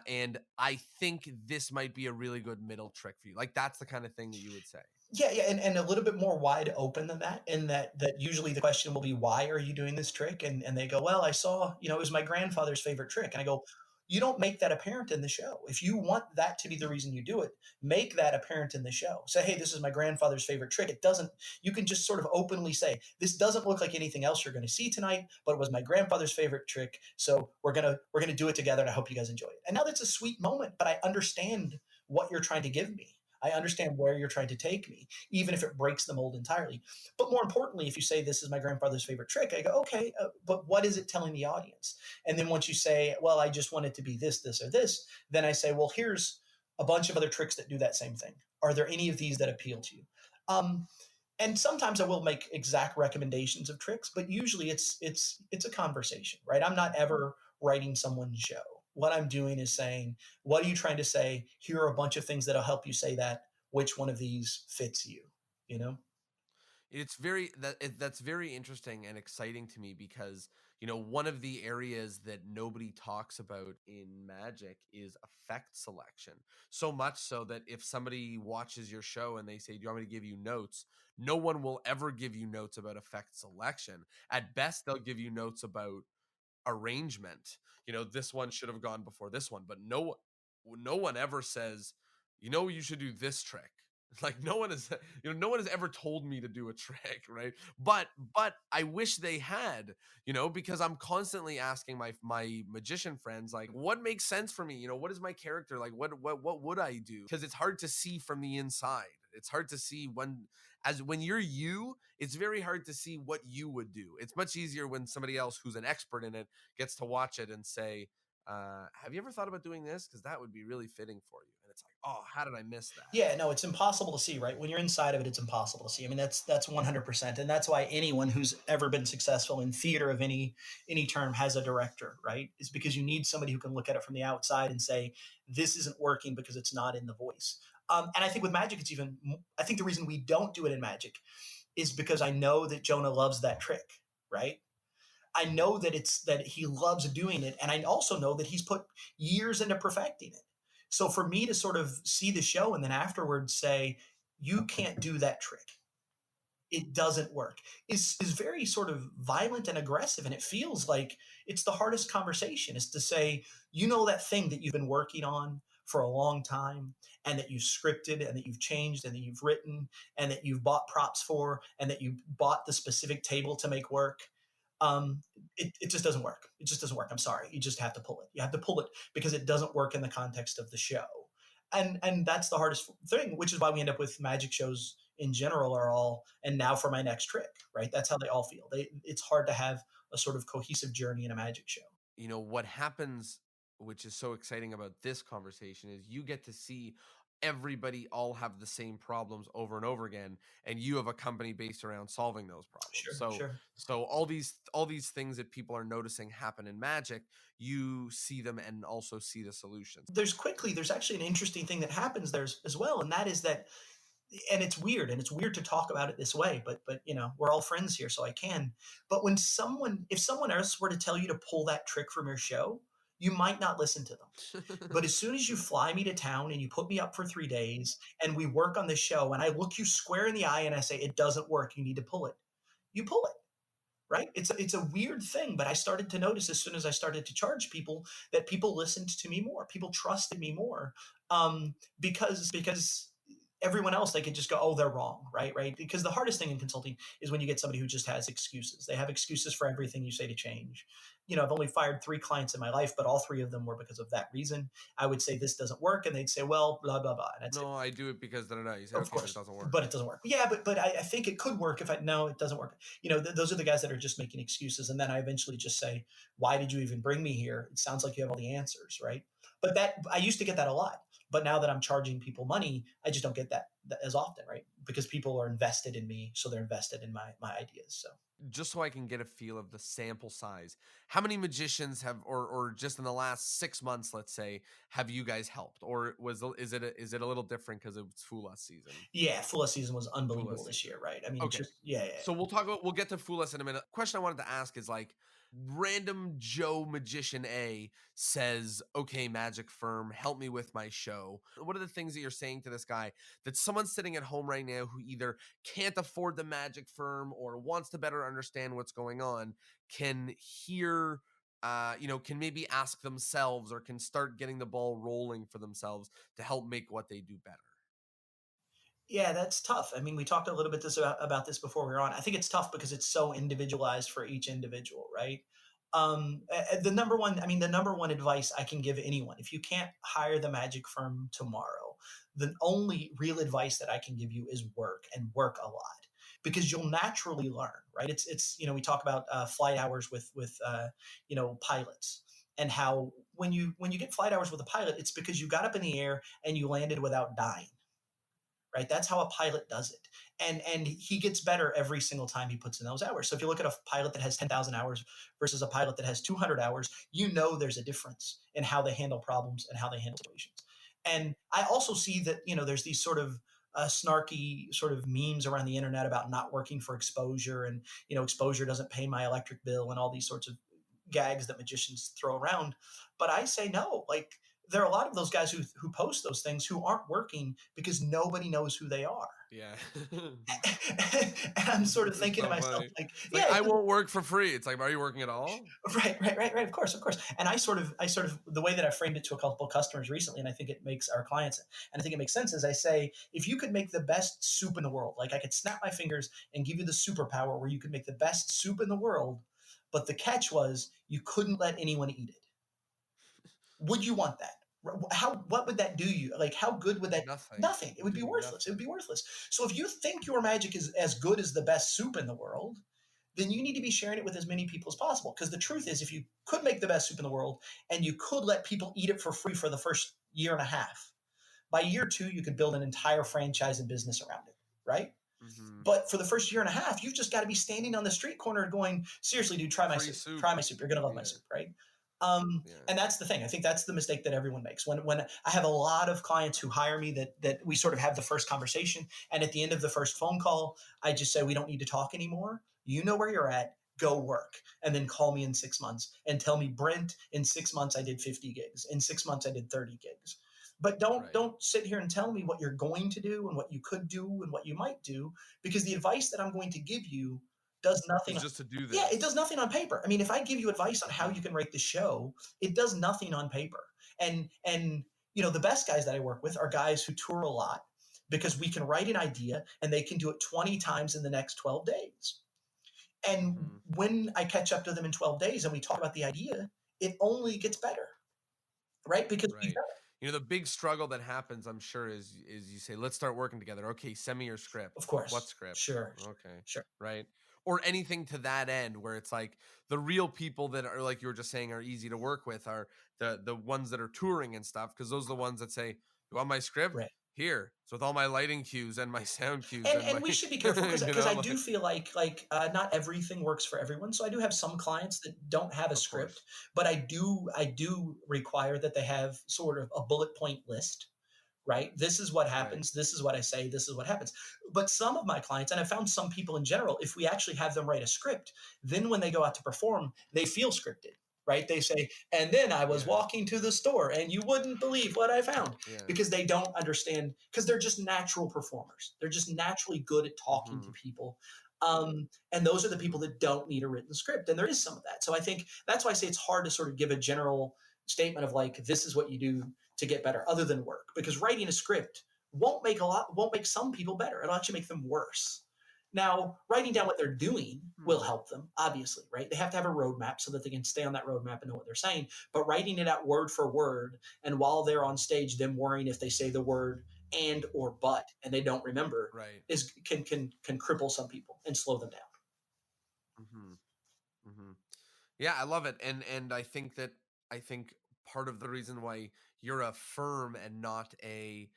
and I think this might be a really good middle trick for you. Like that's the kind of thing that you would say. Yeah, and a little bit more wide open than that. In that usually the question will be, why are you doing this trick? And they go, well, I saw, it was my grandfather's favorite trick. And I go, you don't make that apparent in the show. If you want that to be the reason you do it, make that apparent in the show. Say, hey, this is my grandfather's favorite trick. It doesn't. You can just sort of openly say, this doesn't look like anything else you're going to see tonight, but it was my grandfather's favorite trick. So we're gonna do it together, and I hope you guys enjoy it. And now that's a sweet moment, but I understand what you're trying to give me. I understand where you're trying to take me, even if it breaks the mold entirely. But more importantly, if you say, this is my grandfather's favorite trick, I go, okay, but what is it telling the audience? And then once you say, well, I just want it to be this, this, or this, then I say, well, here's a bunch of other tricks that do that same thing. Are there any of these that appeal to you? Um, and sometimes I will make exact recommendations of tricks, but usually it's a conversation, right? I'm not ever writing someone's show. what I'm doing is saying, what are you trying to say? Here are a bunch of things that'll help you say that. Which one of these fits you? You know? It's very that's very interesting and exciting to me because, one of the areas that nobody talks about in Magic is effect selection. So much so that if somebody watches your show and they say, "Do you want me to give you notes?" No one will ever give you notes about effect selection. At best, they'll give you notes about arrangement. This one should have gone before this one, but no one ever says, you should do this trick. Like no one has ever told me to do a trick, right? But I wish they had, because I'm constantly asking my magician friends, like, what makes sense for me? What is my character like? What would I do? Because it's hard to see from the inside. It's hard to see when you're you, it's very hard to see what you would do. It's much easier when somebody else who's an expert in it gets to watch it and say, have you ever thought about doing this? Because that would be really fitting for you. And it's like, oh, how did I miss that? Yeah, no, it's impossible to see, right? When you're inside of it, it's impossible to see. I mean, that's 100%, and that's why anyone who's ever been successful in theater of any term has a director, right? Is because you need somebody who can look at it from the outside and say this isn't working because it's not in the voice. And I think with magic, it's even. I think the reason we don't do it in magic is because I know that Jonah loves that trick, right? I know that it's that he loves doing it, and I also know that he's put years into perfecting it. So for me to sort of see the show and then afterwards say, "You can't do that trick. It doesn't work," is very sort of violent and aggressive, and it feels like it's the hardest conversation. Is to say, you know, that thing that you've been working on for a long time, and that you've scripted, and that you've changed, and that you've written, and that you've bought props for, and that you bought the specific table to make work, um, it just doesn't work. It just doesn't work. I'm sorry. You just have to pull it. You have to pull it because it doesn't work in the context of the show. And that's the hardest thing, which is why we end up with magic shows in general are all, and now for my next trick, right? That's how they all feel. It's hard to have a sort of cohesive journey in a magic show. What happens, which is so exciting about this conversation, is you get to see everybody all have the same problems over and over again, and you have a company based around solving those problems. Sure, so sure. so all these things that people are noticing happen in Magic, you see them and also see the solutions. There's actually an interesting thing that happens there as well, and that is that, and it's weird to talk about it this way, but you know, we're all friends here, so I can. But if someone else were to tell you to pull that trick from your show, you might not listen to them. But as soon as you fly me to town and you put me up for 3 days and we work on the show and I look you square in the eye and I say it doesn't work, you need to pull it, you pull it, right? It's a weird thing, but I started to notice as soon as I started to charge people that people listened to me more, people trusted me more, because everyone else they could just go, oh, they're wrong, right? Because the hardest thing in consulting is when you get somebody who just has excuses. They have excuses for everything you say to change. You know, I've only fired 3 clients in my life, but all 3 of them were because of that reason. I would say this doesn't work, and they'd say, well, blah blah blah, and I'd say, No, I do it because da, da, da. You say, of okay, but it course, doesn't work. but it doesn't work. Yeah, but I think it could work if I no, it doesn't work. You know, those are the guys that are just making excuses, and then I eventually just say, why did you even bring me here? It sounds like you have all the answers, right? But that I used to get that a lot, but now that I'm charging people money, I just don't get that as often, right? Because people are invested in me, so they're invested in my ideas. So Just so I can get a feel of the sample size, how many magicians have, or just in the last 6 months, let's say, have you guys helped, or is it a little different because it's Fool Us season? yeah, Full season was Fool unbelievable Us this season. year, right? I mean, Okay. just yeah. So we'll get to Fool Us in a minute. Question I wanted to ask is, like, random Joe Magician A says, okay, Magic Firm, help me with my show. What are the things that you're saying to this guy that someone sitting at home right now who either can't afford the Magic Firm or wants to better understand what's going on can hear, can maybe ask themselves or can start getting the ball rolling for themselves to help make what they do better? Yeah, that's tough. I mean, we talked a little bit about this before we were on. I think it's tough because it's so individualized for each individual, right? The number one advice I can give anyone, if you can't hire the magic firm tomorrow, the only real advice that I can give you is work and work a lot because you'll naturally learn, right? It's you know, we talk about flight hours with you know, pilots and how when you get flight hours with a pilot, it's because you got up in the air and you landed without dying, right? That's how a pilot does it. And he gets better every single time he puts in those hours. So if you look at a pilot that has 10,000 hours versus a pilot that has 200 hours, you know there's a difference in how they handle problems and how they handle situations. And I also see that, there's these sort of snarky sort of memes around the internet about not working for exposure, and exposure doesn't pay my electric bill, and all these sorts of gags that magicians throw around. But I say no. Like, there are a lot of those guys who post those things who aren't working because nobody knows who they are. Yeah. And I'm sort of It's thinking to so myself, funny. like, It's like, yeah, I won't work for free. It's like, are you working at all? right. Of course, of course. And I sort of, the way that I framed it to a couple of customers recently, and I think it makes our clients, and I think it makes sense, is I say, if you could make the best soup in the world, like I could snap my fingers and give you the superpower where you could make the best soup in the world, but the catch was you couldn't let anyone eat it. Would you want that? What would that do you? Like, how good would that? Nothing. Nothing. It It'd would be do worthless. It would nothing. be worthless. So if you think your magic is as good as the best soup in the world, then you need to be sharing it with as many people as possible. Because the truth is, if you could make the best soup in the world and you could let people eat it for free for the first year and a half, by year two, you could build an entire franchise and business around it, right? Hmm. But for the first year and a half, you've just got to be standing on the street corner going, seriously, dude, try my Free soup. soup. Try my soup. You're going to love my Yeah. soup, right? Yeah. And that's the thing. I think that's the mistake that everyone makes. When I have a lot of clients who hire me, that we sort of have the first conversation, and at the end of the first phone call, I just say, we don't need to talk anymore. You know where you're at. Go work, and then call me in 6 months and tell me, Brent, in 6 months I did 50 gigs. In 6 months I did 30 gigs. But don't Right. don't sit here and tell me what you're going to do and what you could do and what you might do, because the advice that I'm going to give you does nothing. It's just to do Yeah, it this. does nothing on paper. I mean, if I give you advice on how you Mhm. can rate the show, it does nothing on paper. And the best guys that I work with are guys who tour a lot, because we can write an idea and they can do it 20 times in the next 12 days. And Mhm. when I catch up to them in 12 days and we talk about the idea, it only gets better, right? Because we've Right. done it. The big struggle that happens, I'm sure, is you say, let's start working together. Okay, send me your Of script. What course. script? Sure. Okay. Sure. Right. Or anything to that end, where it's like the real people that are, like you were just saying, are easy to work with are the ones that are touring and stuff, because those are the ones that say, you want my script? Right. Here. So with all my lighting cues and my sound cues and and and my we should be careful, because I do like, feel like not everything works for everyone. So I do have some clients that don't have a of script, course. but I do require that they have sort of a bullet point list, right? This is what Right. happens. This is what I say. This is what happens. But some of my clients, and I found some people in general, if we actually have them write a script, then when they go out to perform, they feel scripted, right? They say, and then I was Yeah. walking to the store and you wouldn't believe what I found, Yeah. because they don't understand, because they're just natural performers. They're just naturally good at talking to Hmm. people. And those are the people that don't need a written script. And there is some of that. So I think that's why I say it's hard to sort of give a general statement of like, this is what you do to get better, other than work, because writing a script won't make some people better. It'll actually make them worse. Now, writing down what they're doing will Hmm. help them, obviously, right? They have to have a roadmap so that they can stay on that roadmap and know what they're saying. But writing it out word for word, and while they're on stage, them worrying if they say the word and or but and they don't remember, Right. is can cripple some people and slow them down. Hmm. Hmm. Yeah, I love it. And I think part of the reason why you're a firm and not a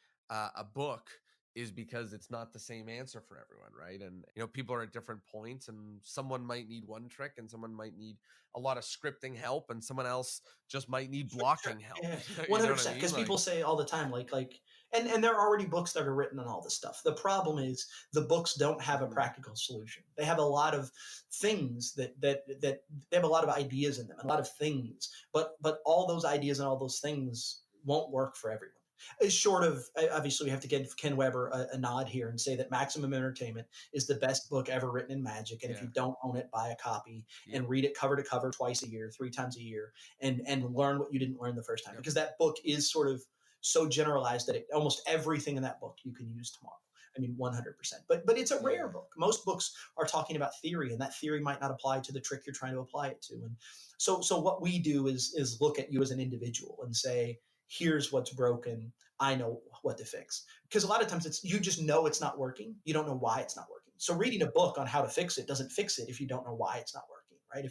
book is because it's not the same answer for everyone, right? And people are at different points, and someone might need one trick and someone might need a lot of scripting help, and someone else just might need Sure. blocking help. Yeah, You one know hundred what I percent. mean? Because Like, people say all the time, and there are already books that are written on all this stuff. The problem is the books don't have a mhm, practical solution. They have a lot of things that they have a lot of ideas in them, a lot of things, but all those ideas and all those things won't work for everyone. As short of, obviously, we have to give Ken Weber a nod here and say that Maximum Entertainment is the best book ever written in magic. And if yeah, you don't own it, buy a copy yep, and read it cover to cover twice a year, 3 times a year, and learn what you didn't learn the first time, yep, because that book is sort of so generalized that almost everything in that book you can use tomorrow. I mean, 100%. But it's a rare yeah, book. Most books are talking about theory, and that theory might not apply to the trick you're trying to apply it to. And so what we do is look at you as an individual and say, here's what's broken. I know what to fix. Because a lot of times it's you just know it's not working. You don't know why it's not working. So reading a book on how to fix it doesn't fix it if you don't know why it's not working, right?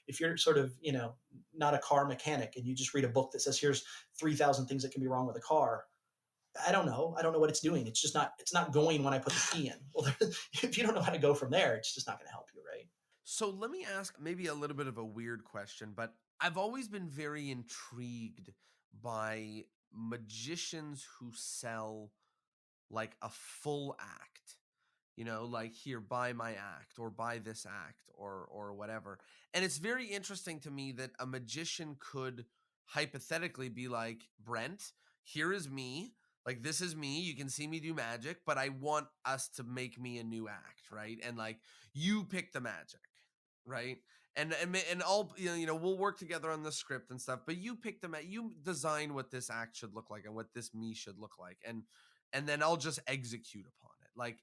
If you're sort of, not a car mechanic and you just read a book that says here's 3,000 things that can be wrong with a car, I don't know. I don't know what it's doing. It's not going when I put the key in. Well, if you don't know how to go from there, it's just not going to help you, right? So let me ask maybe a little bit of a weird question, but I've always been very intrigued by magicians who sell like a full act. Like here, buy my act or buy this act or whatever. And it's very interesting to me that a magician could hypothetically be like, Brent, here is me. Like this is me. You can see me do magic, but I want us to make me a new act, right? And like you pick the magic, right? And all we'll work together on the script and stuff, but you pick them at you design what this act should look like and what this me should look like, and then I'll just execute upon it. Like,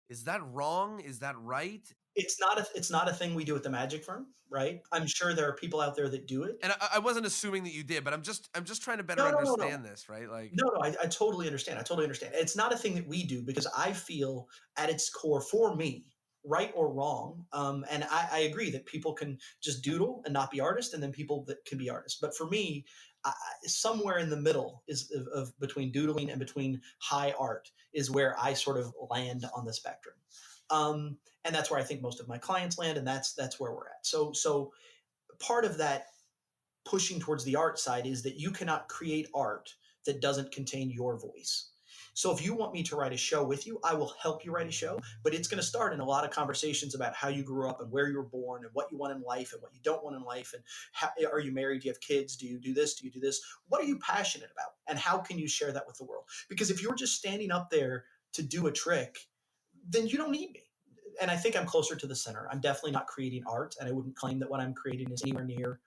is that wrong? Is that right? It's not a thing we do at the magic firm, right? I'm sure there are people out there that do it. And I wasn't assuming that you did, but I'm just trying to better No, no, no, no. understand this, right? Like, No, no, I totally understand. I totally understand. It's not a thing that we do because I feel at its core, for me, right or wrong, and I agree that people can just doodle and not be artists, and then people that can be artists. But for me, somewhere in the middle is of between doodling and between high art is where I sort of land on the spectrum, and that's where I think most of my clients land, and that's where we're at. So part of that pushing towards the art side is that you cannot create art that doesn't contain your voice. So if you want me to write a show with you, I will help you write a show, but it's going to start in a lot of conversations about how you grew up and where you were born and what you want in life and what you don't want in life and how, are you married? Do you have kids? Do you do this? Do you do this? What are you passionate about? And how can you share that with the world? Because if you're just standing up there to do a trick, then you don't need me. And I think I'm closer to the center. I'm definitely not creating art, and I wouldn't claim that what I'm creating is anywhere near,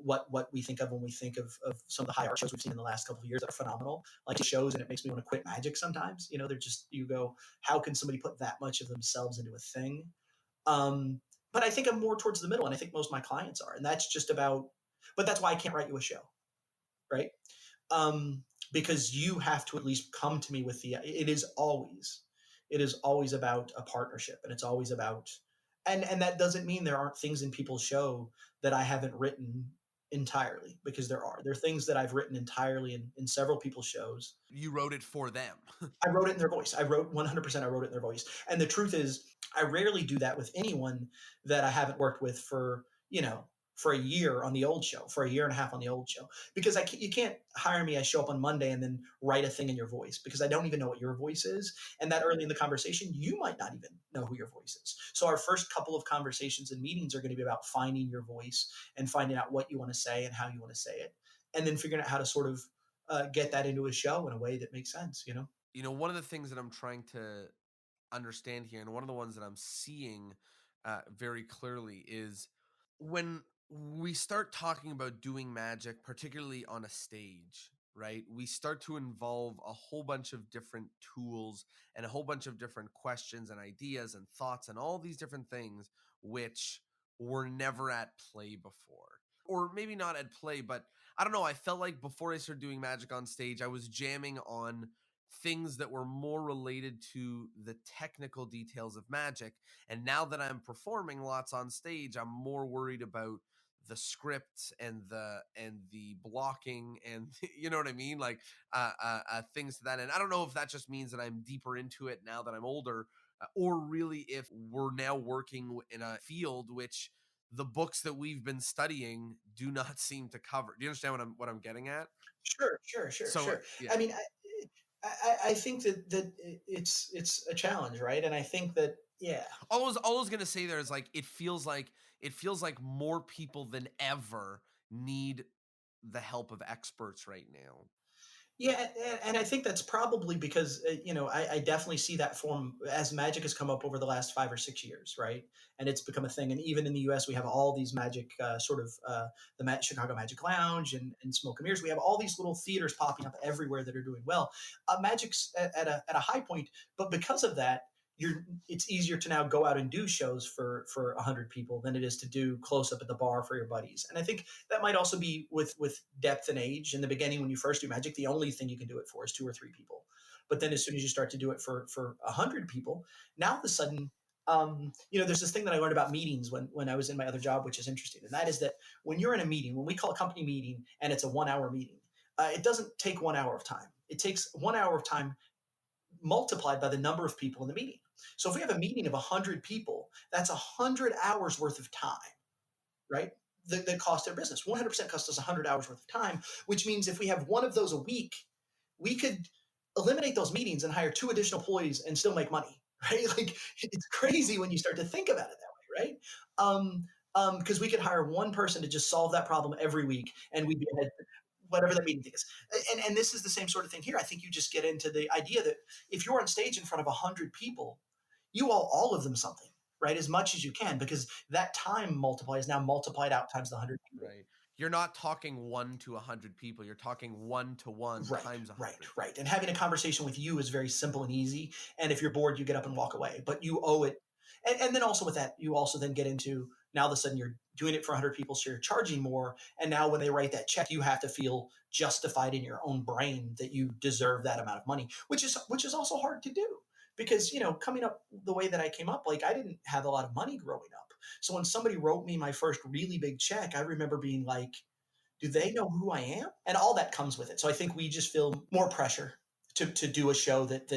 what we think of when we think of some of the high art shows we've seen in the last couple of years that are phenomenal. Like shows, and it makes me want to quit magic sometimes. They're just, you go, how can somebody put that much of themselves into a thing? Um, but I think I'm more towards the middle, and I think most of my clients are, and that's just about. But that's why I can't write you a show, right? um, because you have to at least come to me with it is always about a partnership, and it's always about, and that doesn't mean there aren't things in people's show that I haven't written entirely, because there are things that I've written entirely in several people's shows. you wrote it for them. I wrote it in their voice. I wrote 100%. I wrote it in their voice. And the truth is, I rarely do that with anyone that I haven't worked with for a year on the old show, for a year and a half on the old show, because you can't hire me. I show up on Monday and then write a thing in your voice, because I don't even know what your voice is. And that early in the conversation, you might not even know who your voice is. So our first couple of conversations and meetings are going to be about finding your voice and finding out what you want to say and how you want to say it, and then figuring out how to sort of get that into a show in a way that makes sense. One of the things that I'm trying to understand here, and one of the ones that I'm seeing very clearly, is when we start talking about doing magic, particularly on a stage, right? We start to involve a whole bunch of different tools and a whole bunch of different questions and ideas and thoughts and all these different things which were never at play before. Or maybe not at play, but I don't know. I felt like before I started doing magic on stage, I was jamming on things that were more related to the technical details of magic. And now that I'm performing lots on stage, I'm more worried about the script and the blocking and you know what I mean, like things to that. And I don't know if that just means that I'm deeper into it now that I'm older, or really if we're now working in a field which the books that we've been studying do not seem to cover. Do you understand what I'm getting at? Sure, sure, sure, So sure. yeah. I mean, I think that it's a challenge, right? And I think that, yeah. All I was gonna say there is like it feels like more people than ever need the help of experts right now. Yeah, and I think that's probably because I definitely see that form as magic has come up over the last 5 or 6 years, right? And it's become a thing. And even in the U.S., we have all these magic sort of Chicago Magic Lounge and Smoke and Mirrors. We have all these little theaters popping up everywhere that are doing well. Magic's at a high point, but because of that, it's easier to now go out and do shows for 100 people than it is to do close up at the bar for your buddies. And I think that might also be with depth and age. In the beginning, when you first do magic, the only thing you can do it for is 2 or 3 people. But then as soon as you start to do it for 100 people, now all of a sudden, there's this thing that I learned about meetings when I was in my other job, which is interesting. And that is that when you're in a meeting, when we call a company meeting and it's a 1 hour meeting, It doesn't take 1 hour of time. It takes 1 hour of time multiplied by the number of people in the meeting. So if we have a meeting of 100 people, that's 100 hours worth of time, right? That cost their business. 100% costs us 100 hours worth of time, which means if we have one of those a week, we could eliminate those meetings and hire 2 additional employees and still make money, right? Like it's crazy when you start to think about it that way, right? Because we could hire one person to just solve that problem every week, and we'd be ahead whatever that meeting thing is. And this is the same sort of thing here. I think you just get into the idea that if you're on stage in front of 100 people, you owe all of them something, right? As much as you can, because that time multiply is now multiplied out times the 100 people. Right. You're not talking 1 to 100 people. You're talking 1 to 1 Right, times 100. right. And having a conversation with you is very simple and easy. And if you're bored, you get up and walk away. But you owe it. And then also with that, you also then get into now all of a sudden you're doing it for 100 people, so you're charging more. And now when they write that check, you have to feel justified in your own brain that you deserve that amount of money, which is also hard to do because coming up the way that I came up, like I didn't have a lot of money growing up. So when somebody wrote me my first really big check, I remember being like, do they know who I am? And all that comes with it. So I think we just feel more pressure to do a show that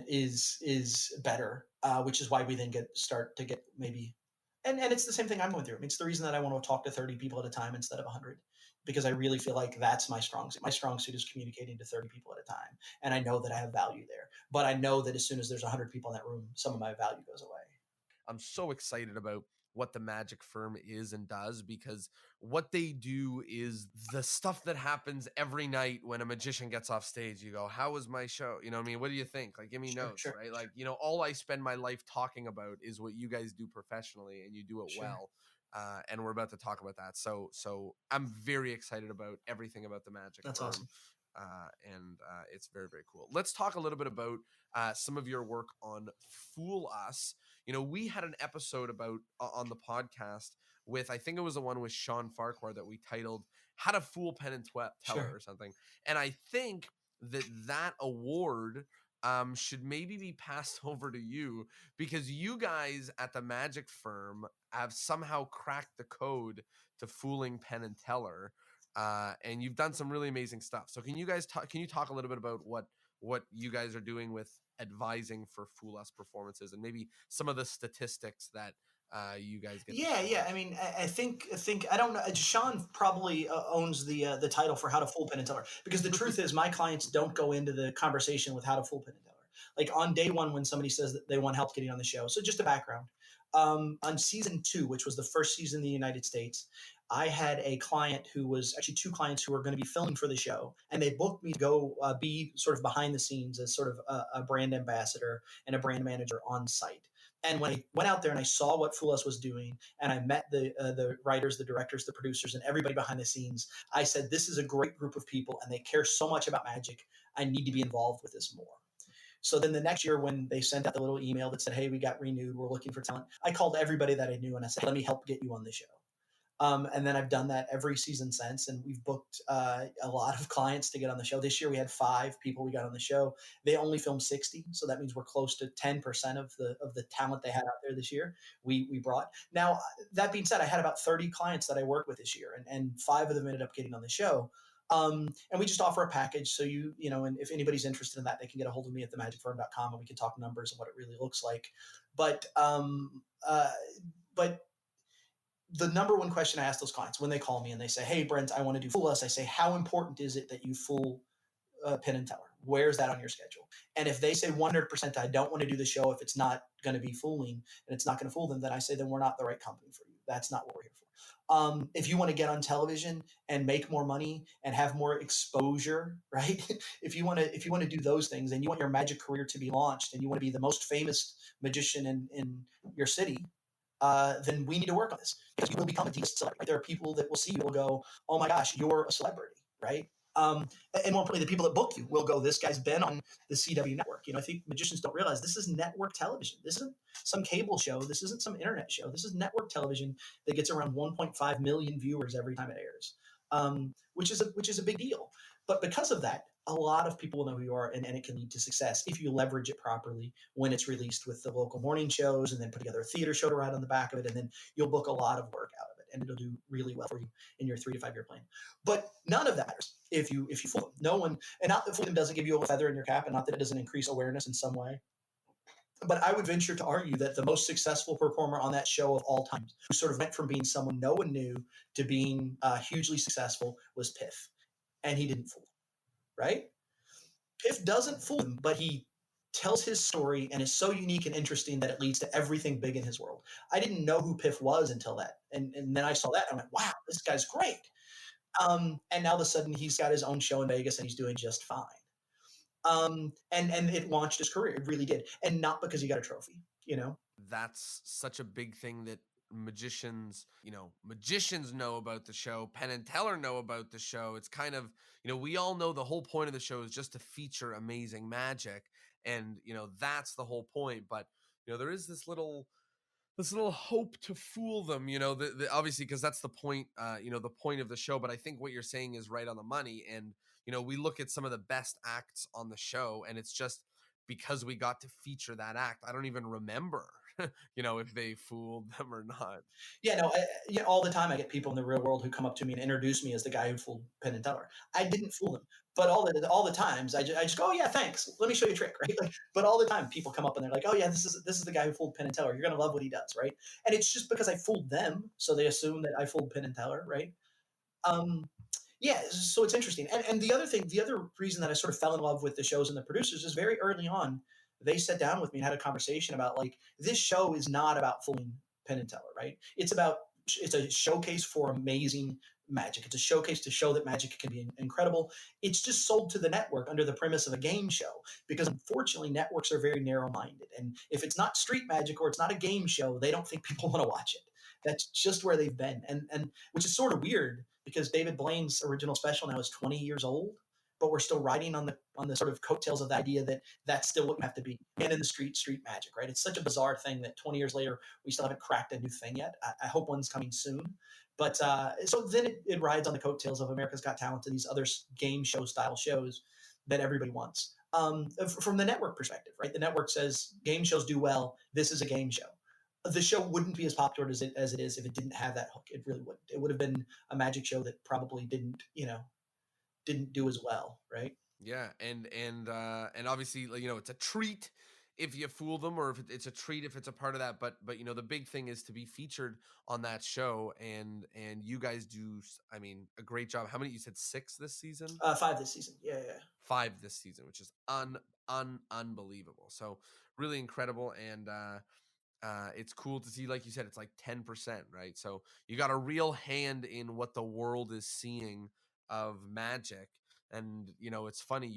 is better, which is why we then start to get maybe, and it's the same thing I'm going through. I mean, it's the reason that I want to talk to 30 people at a time instead of 100, because I really feel like that's my strong suit. My strong suit is communicating to 30 people at a time, and I know that I have value there. But I know that as soon as there's 100 people in that room, some of my value goes away. I'm so excited about what the Magic Firm is and does, because what they do is the stuff that happens every night when a magician gets off stage. You go, how was my show? You know what I mean? What do you think? Like, give me notes, right? Like, all I spend my life talking about is what you guys do professionally, and you do it well. And we're about to talk about that. So I'm very excited about everything about the Magic That's Firm. awesome. And it's very, very cool. Let's talk a little bit about some of your work on Fool Us. We had an episode about on the podcast with, I think it was the one with Sean Farquhar that we titled How to Fool Penn and Teller or something. And I think that award should maybe be passed over to you, because you guys at the Magic Firm have somehow cracked the code to fooling Penn and Teller. And you've done some really amazing stuff. So can you talk a little bit about what you guys are doing with advising for Fool Us performances, and maybe some of the statistics that you guys get? Yeah. I mean, I think I don't know. Sean probably owns the title for How to Fool Penn and Teller, because the truth is my clients don't go into the conversation with how to fool Penn and Teller. Like on day one, when somebody says that they want help getting on the show. So just a background. On season 2, which was the first season in the United States, I had a client who was actually 2 clients who were going to be filming for the show, and they booked me to go be sort of behind the scenes as sort of a brand ambassador and a brand manager on site. And when I went out there and I saw what Fool Us was doing, and I met the writers, the directors, the producers, and everybody behind the scenes, I said, this is a great group of people, and they care so much about magic. I need to be involved with this more. So then the next year, when they sent out the little email that said, hey, we got renewed, we're looking for talent, I called everybody that I knew and I said, let me help get you on the show. And then I've done that every season since, and we've booked a lot of clients to get on the show. This year we had 5 people we got on the show. They only filmed 60, so that means we're close to 10% of the talent they had out there this year. We brought. Now that being said, I had about 30 clients that I worked with this year, and 5 of them ended up getting on the show. And we just offer a package. So and if anybody's interested in that, they can get a hold of me at themagicfirm.com, and we can talk numbers and what it really looks like. But the number one question I ask those clients when they call me and they say, hey, Brent, I want to do Fool Us, I say, how important is it that you fool Penn and Teller? Where's that on your schedule? And if they say 100%, I don't want to do the show if it's not going to be fooling and it's not going to fool them, then I say, then we're not the right company for you. That's not what we're here for. If you want to get on television and make more money and have more exposure, right? if you want to do those things, and you want your magic career to be launched, and you want to be the most famous magician in your city, then we need to work on this, because you will become a decent celebrity. Right? There are people that will see you will go, oh my gosh, you're a celebrity, right? And more importantly, the people that book you will go, this guy's been on the CW network. I think magicians don't realize this is network television. This isn't some cable show. This isn't some internet show. This is network television that gets around 1.5 million viewers every time it airs, which is a big deal. But because of that, a lot of people will know who you are, and it can lead to success if you leverage it properly when it's released with the local morning shows, and then put together a theater show to ride on the back of it, and then you'll book a lot of work out of it, and it'll do really well for you in your 3 to 5 year plan. But none of that matters if you fool them. No one, and not that fooling them doesn't give you a feather in your cap, and not that it doesn't increase awareness in some way. But I would venture to argue that the most successful performer on that show of all time, who sort of went from being someone no one knew to being hugely successful, was Piff, and he didn't fool them, right? Piff doesn't fool them, but he tells his story and is so unique and interesting that it leads to everything big in his world. I didn't know who Piff was until that, and then I saw that and I went, wow, this guy's great. And now all of a sudden he's got his own show in Vegas and he's doing just fine. And it launched his career. It really did, and not because he got a trophy. You know, That's such a big thing that magicians know about the show. Penn and Teller know about the show. It's kind of, we all know the whole point of the show is just to feature amazing magic. And, that's the whole point. But, there is this little hope to fool them, obviously, because that's the point, the point of the show. But I think what you're saying is right on the money. And, we look at some of the best acts on the show, and it's just because we got to feature that act. I don't even remember, if they fooled them or not. yeah, no, all the time I get people in the real world who come up to me and introduce me as the guy who fooled Penn and Teller. I didn't fool them, but all the times I just go, oh yeah, thanks. Let me show you a trick, right? Like, but all the time people come up and they're like, oh yeah, this is the guy who fooled Penn and Teller. You're gonna love what he does, right? And it's just because I fooled them, so they assume that I fooled Penn and Teller, right? Um, yeah, so it's interesting. And the other thing, the other reason that I sort of fell in love with the shows and the producers is very early on, they sat down with me and had a conversation about like, this show is not about fooling Penn and Teller, right? It's a showcase for amazing magic. It's a showcase to show that magic can be incredible. It's just sold to the network under the premise of a game show because unfortunately networks are very narrow minded. And if it's not street magic or it's not a game show, they don't think people want to watch it. That's just where they've been. And which is sort of weird because David Blaine's original special now is 20 years old, but we're still riding on the sort of coattails of the idea that that's still what you have to be. And in the street magic, right? It's such a bizarre thing that 20 years later we still haven't cracked a new thing yet. I hope one's coming soon. But so then it rides on the coattails of America's Got Talent and these other game show style shows that everybody wants. From the network perspective, right? The network says game shows do well. This is a game show. The show wouldn't be as popular as it is if it didn't have that hook. It really wouldn't. It would have been a magic show that probably didn't do as well, right? Yeah, and obviously, it's a treat if you fool them, or if it's a treat if it's a part of that. But the big thing is to be featured on that show, and you guys do, I mean, a great job. How many? You said 6 this season? 5 this season. Yeah, yeah. 5 this season, which is unbelievable. So really incredible, and it's cool to see, like you said, it's like 10%, right? So you got a real hand in what the world is seeing of magic. And it's funny,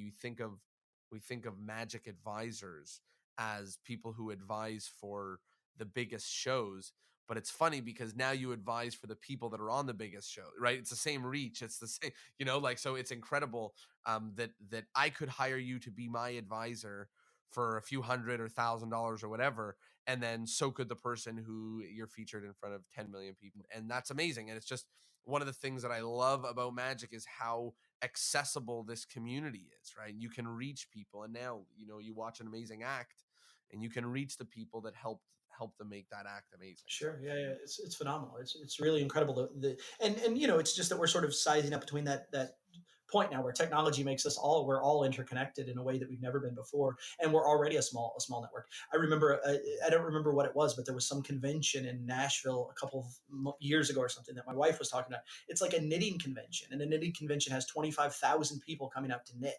we think of magic advisors as people who advise for the biggest shows, but it's funny because now you advise for the people that are on the biggest show, right? It's the same reach, it's the same, like, so it's incredible, that I could hire you to be my advisor for a few $100 or $1,000 or whatever, and then so could the person who you're featured in front of 10 million people. And that's amazing. And it's just one of the things that I love about magic is how accessible this community is, right? You can reach people, and now you watch an amazing act and you can reach the people that help them make that act amazing. Sure. Yeah, yeah. It's phenomenal. It's really incredible. And it's just that we're sort of sizing up between that point now where technology makes we're all interconnected in a way that we've never been before, and we're already a small network. I remember I don't remember what it was, but there was some convention in Nashville a couple of years ago or something that my wife was talking about. It's like a knitting convention, and a knitting convention has 25,000 people coming out to knit.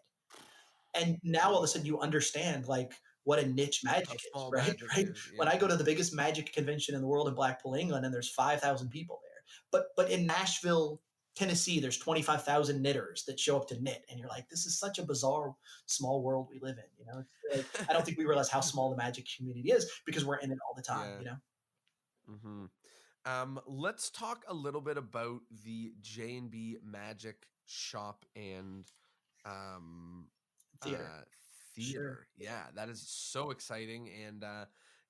And now all of a sudden you understand like what a niche magic is, right? Right. Is, yeah. When I go to the biggest magic convention in the world in Blackpool, England, and there's 5,000 people there, but in Nashville, Tennessee, there's 25,000 knitters that show up to knit, and you're like, this is such a bizarre small world we live in. Like, I don't think we realize how small the magic community is because we're in it all the time. Let's talk a little bit about the J&B Magic Shop and Theater. Theater. Sure. Yeah, that is so exciting. And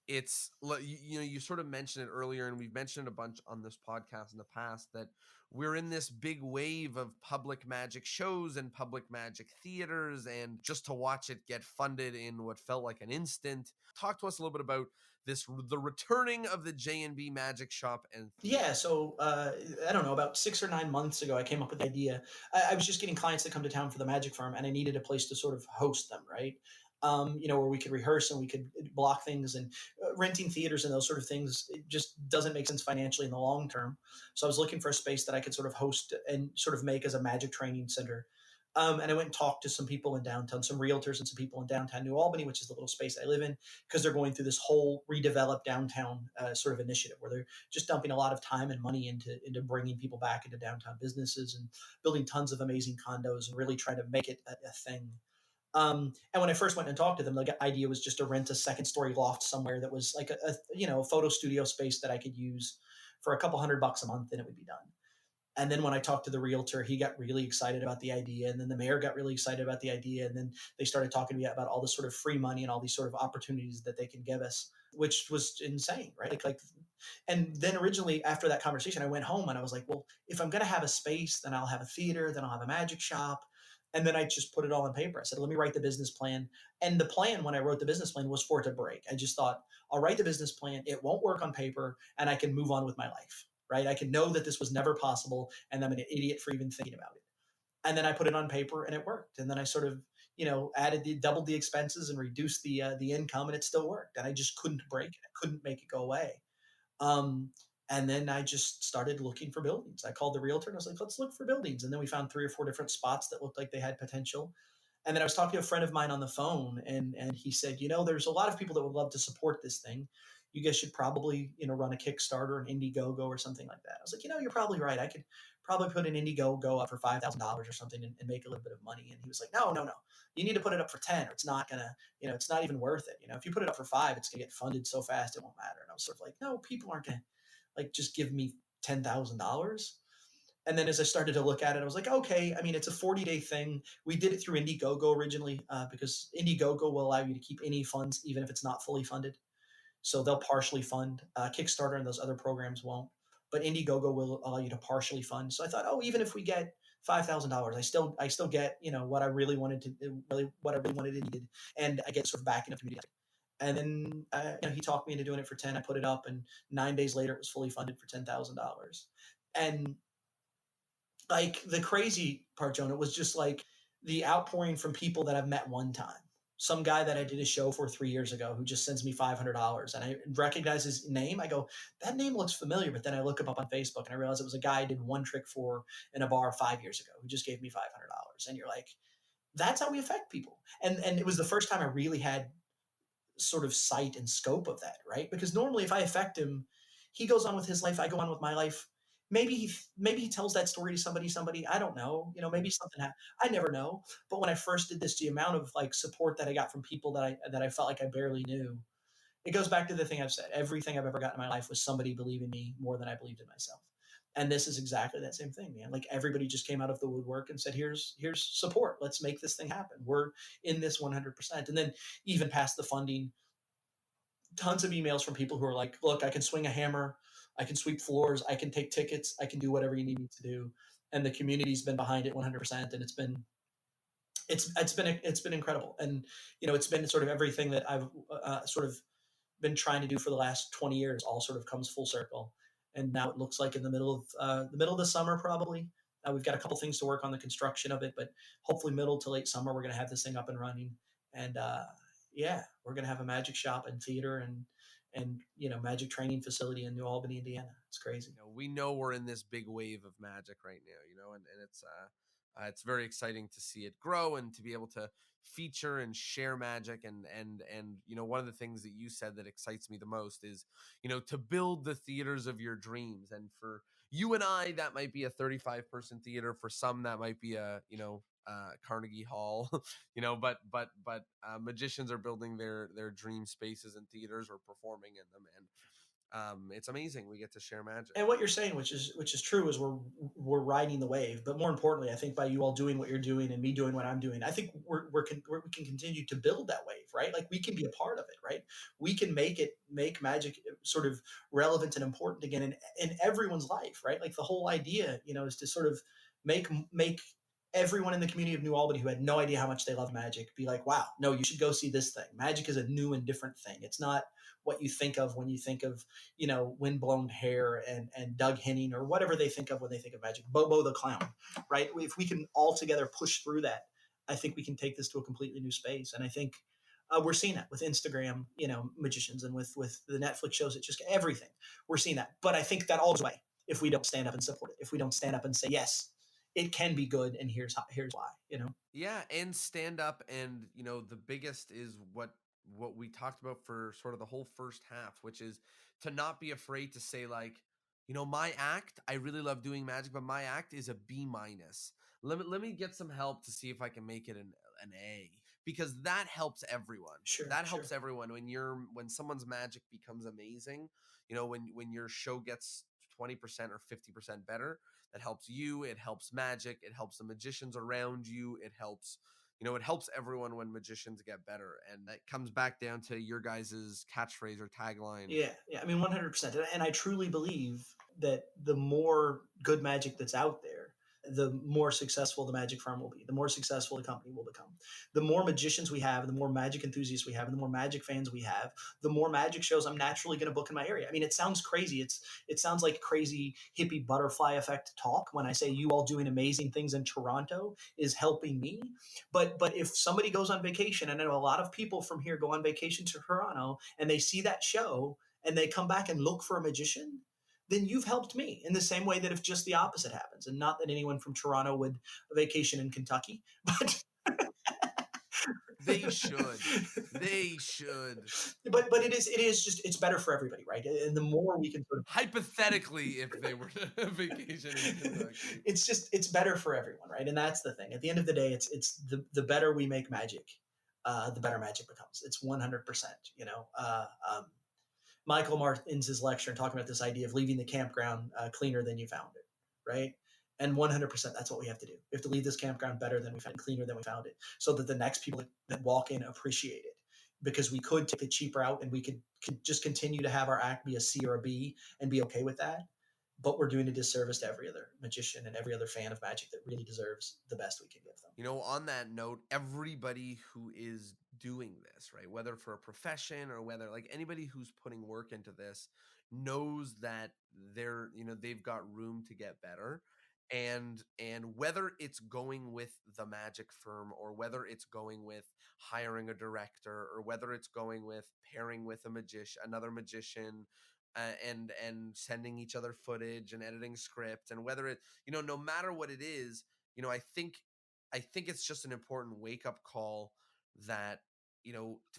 You sort of mentioned it earlier, and we've mentioned it a bunch on this podcast in the past, that we're in this big wave of public magic shows and public magic theaters, and just to watch it get funded in what felt like an instant. Talk to us a little bit about the returning of the J&B Magic Shop and theater. Yeah, so I don't know, about 6 or 9 months ago, I came up with the idea. I was just getting clients that come to town for the magic farm, and I needed a place to sort of host them, right? Where we could rehearse and we could block things, and renting theaters and those sort of things, it just doesn't make sense financially in the long term. So I was looking for a space that I could sort of host and sort of make as a magic training center. And I went and talked to some people in downtown, some realtors and some people in downtown New Albany, which is the little space I live in, because they're going through this whole redeveloped downtown sort of initiative where they're just dumping a lot of time and money into bringing people back into downtown businesses and building tons of amazing condos and really trying to make it a thing. And when I first went and talked to them, the idea was just to rent a second story loft somewhere that was like a photo studio space that I could use for a couple $100 a month, and it would be done. And then when I talked to the realtor, he got really excited about the idea. And then the mayor got really excited about the idea. And then they started talking to me about all this sort of free money and all these sort of opportunities that they can give us, which was insane, right? And then originally after that conversation, I went home and I was like, well, if I'm going to have a space, then I'll have a theater, then I'll have a magic shop. And then I just put it all on paper. I said, let me write the business plan. And the plan, when I wrote the business plan, was for it to break. I just thought, I'll write the business plan. It won't work on paper, and I can move on with my life, right? I can know that this was never possible, and I'm an idiot for even thinking about it. And then I put it on paper, and it worked. And then I sort of, doubled the expenses and reduced the income, and it still worked. And I just couldn't break it. I couldn't make it go away. Um, and then I just started looking for buildings. I called the realtor and I was like, let's look for buildings. And then we found 3 or 4 different spots that looked like they had potential. And then I was talking to a friend of mine on the phone, and he said, there's a lot of people that would love to support this thing. You guys should probably, run a Kickstarter, an Indiegogo or something like that. I was like, you're probably right. I could probably put an Indiegogo up for $5,000 or something and make a little bit of money. And he was like, no, no, no. You need to put it up for 10 or it's not going to, it's not even worth it. If you put it up for 5, it's going to get funded so fast, it won't matter. And I was sort of like, no, people aren't going to like just give me $10,000. And then as I started to look at it, I was like, okay, I mean, it's a 40-day thing. We did it through Indiegogo originally because Indiegogo will allow you to keep any funds, even if it's not fully funded. So they'll partially fund. Kickstarter and those other programs won't. But Indiegogo will allow you to partially fund. So I thought, oh, even if we get $5,000, I still get what I really wanted to really what I really wanted and needed, and I get sort of back into community. And then he talked me into doing it for 10. I put it up, and 9 days later, it was fully funded for $10,000. And like the crazy part, Jonah, was just like the outpouring from people that I've met one time. Some guy that I did a show for 3 years ago who just sends me $500, and I recognize his name. I go, that name looks familiar, but then I look him up on Facebook and I realize it was a guy I did one trick for in a bar 5 years ago who just gave me $500. And you're like, that's how we affect people. And it was the first time I really had sort of sight and scope of that, right? Because normally if I affect him, he goes on with his life, I go on with my life. Maybe he tells that story to somebody. I don't know. Maybe something happened. I never know. But when I first did this, the amount of like support that I got from people that I felt like I barely knew, it goes back to the thing I've said. Everything I've ever gotten in my life was somebody believing me more than I believed in myself. And this is exactly that same thing, man. Like everybody just came out of the woodwork and said, here's support. Let's make this thing happen. We're in this 100%. And then even past the funding, tons of emails from people who are like, look, I can swing a hammer, I can sweep floors, I can take tickets, I can do whatever you need me to do. And the community's been behind it 100%. And it's been incredible. And, it's been sort of everything that I've sort of been trying to do for the last 20 years, all sort of comes full circle. And now it looks like in the middle of the summer, probably, we've got a couple things to work on the construction of it, but hopefully middle to late summer, we're going to have this thing up and running. And, yeah, we're going to have a magic shop and theater and magic training facility in New Albany, Indiana. It's crazy. We know we're in this big wave of magic right now, and it's very exciting to see it grow and to be able to feature and share magic. And one of the things that you said that excites me the most is, to build the theaters of your dreams. And for you and I, that might be a 35-person theater. For some, that might be a, Carnegie Hall, but magicians are building their dream spaces and theaters or performing in them. And It's amazing we get to share magic. And what you're saying, which is true, is we're riding the wave. But more importantly, I think by you all doing what you're doing and me doing what I'm doing, I think we can continue to build that wave, right? Like we can be a part of it, right? We can make magic sort of relevant and important again in everyone's life, right? Like the whole idea, is to sort of make everyone in the community of New Albany who had no idea how much they love magic be like, wow, no, you should go see this thing. Magic is a new and different thing. It's not what you think of when you think of windblown hair and Doug Henning or whatever they think of when they think of magic. Bobo the clown, right? If we can all together push through that, I think we can take this to a completely new space. And I think we're seeing that with Instagram, magicians, and with the Netflix shows. It's just everything. We're seeing that, but I think that all goes away if we don't stand up and support it. If we don't stand up and say yes, it can be good, and here's why. Yeah, and stand up, and the biggest is what we talked about for sort of the whole first half, which is to not be afraid to say, like, my act, I really love doing magic, but my act is a B minus. Let me get some help to see if I can make it an A, because that helps everyone. Sure, That sure. helps everyone when someone's magic becomes amazing. When your show gets 20% or 50% better, that helps you, it helps magic, it helps the magicians around you, it helps everyone when magicians get better. And that comes back down to your guys' catchphrase or tagline. Yeah, yeah. I mean, 100%. And I truly believe that the more good magic that's out there, the more successful the magic firm will be, the more successful the company will become. The more magicians we have, the more magic enthusiasts we have, and the more magic fans we have, the more magic shows I'm naturally going to book in my area. I mean, it sounds crazy. It sounds like crazy hippie butterfly effect talk when I say you all doing amazing things in Toronto is helping me. But if somebody goes on vacation, and I know a lot of people from here go on vacation to Toronto, and they see that show and they come back and look for a magician, then you've helped me in the same way that if just the opposite happens. And not that anyone from Toronto would vacation in Kentucky, but They should. They should. But it is just, it's better for everybody, right? And the more we can sort of Hypothetically, if they were to vacation in Kentucky. it's better for everyone, right? And that's the thing. At the end of the day, it's the better we make magic, the better magic becomes. It's 100%. Michael Martin's his lecture and talking about this idea of leaving the campground cleaner than you found it, right? And 100%, that's what we have to do. We have to leave this campground better than we found it, cleaner than we found it, so that the next people that walk in appreciate it. Because we could take the cheap route and we could just continue to have our act be a C or a B and be okay with that. But we're doing a disservice to every other magician and every other fan of magic that really deserves the best we can give them. On that note, everybody who is doing this, right, whether for a profession or whether like anybody who's putting work into this, knows that they've got room to get better. And whether it's going with the magic firm, or whether it's going with hiring a director, or whether it's going with pairing with another magician, and sending each other footage and editing script, and whether it no matter what it is, I think it's just an important wake up call that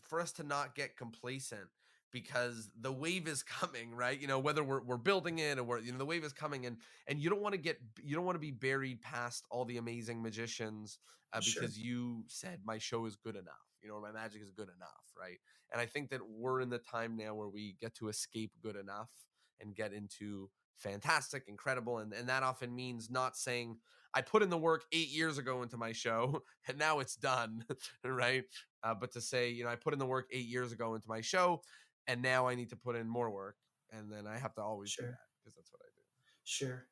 for us to not get complacent, because the wave is coming, right? Whether we're building it, or the wave is coming, and you don't want to be buried past all the amazing magicians, Sure. because you said my show is good enough, or my magic is good enough, right? And I think that we're in the time now where we get to escape good enough and get into fantastic, incredible, and that often means not saying I put in the work 8 years ago into my show and now it's done, right? But to say, I put in the work 8 years ago into my show, and now I need to put in more work, and then I have to always do Sure. that, because that's what I do. Sure.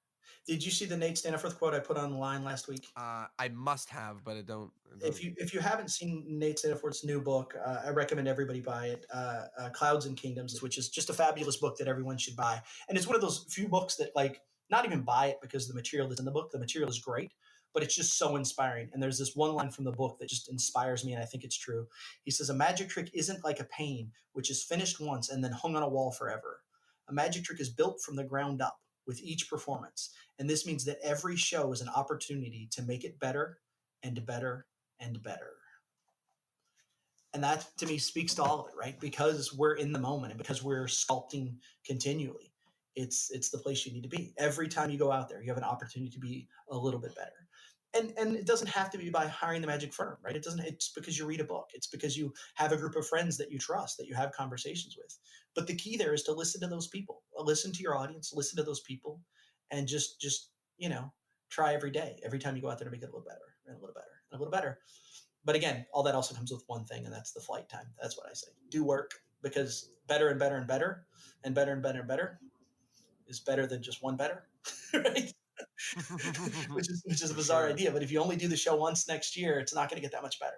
Did you see the Nate Staniforth quote I put online last week? I must have, but I don't. If you haven't seen Nate Staniforth's new book, I recommend everybody buy it. Clouds and Kingdoms, which is just a fabulous book that everyone should buy. And it's one of those few books that, like, not even buy it because the material is in the book. The material is great, but it's just so inspiring. And there's this one line from the book that just inspires me, and I think it's true. He says, "A magic trick isn't like a painting, which is finished once and then hung on a wall forever. A magic trick is built from the ground up with each performance. And this means that every show is an opportunity to make it better and better and better." And that to me speaks to all of it, right? Because we're in the moment and because we're sculpting continually. It's the place you need to be. Every time you go out there, you have an opportunity to be a little bit better. And it doesn't have to be by hiring the magic firm, right? It's because you read a book. It's because you have a group of friends that you trust, that you have conversations with. But the key there is to listen to those people, listen to your audience, listen to those people, and just, you know, try every day, every time you go out there to make it a little better and a little better and a little better. But again, all that also comes with one thing, and that's the flight time. That's what I say. Do work, because better and better and better and better and better and better is better than just one better, right? Which is a For bizarre sure. idea. But if you only do the show once next year, it's not going to get that much better.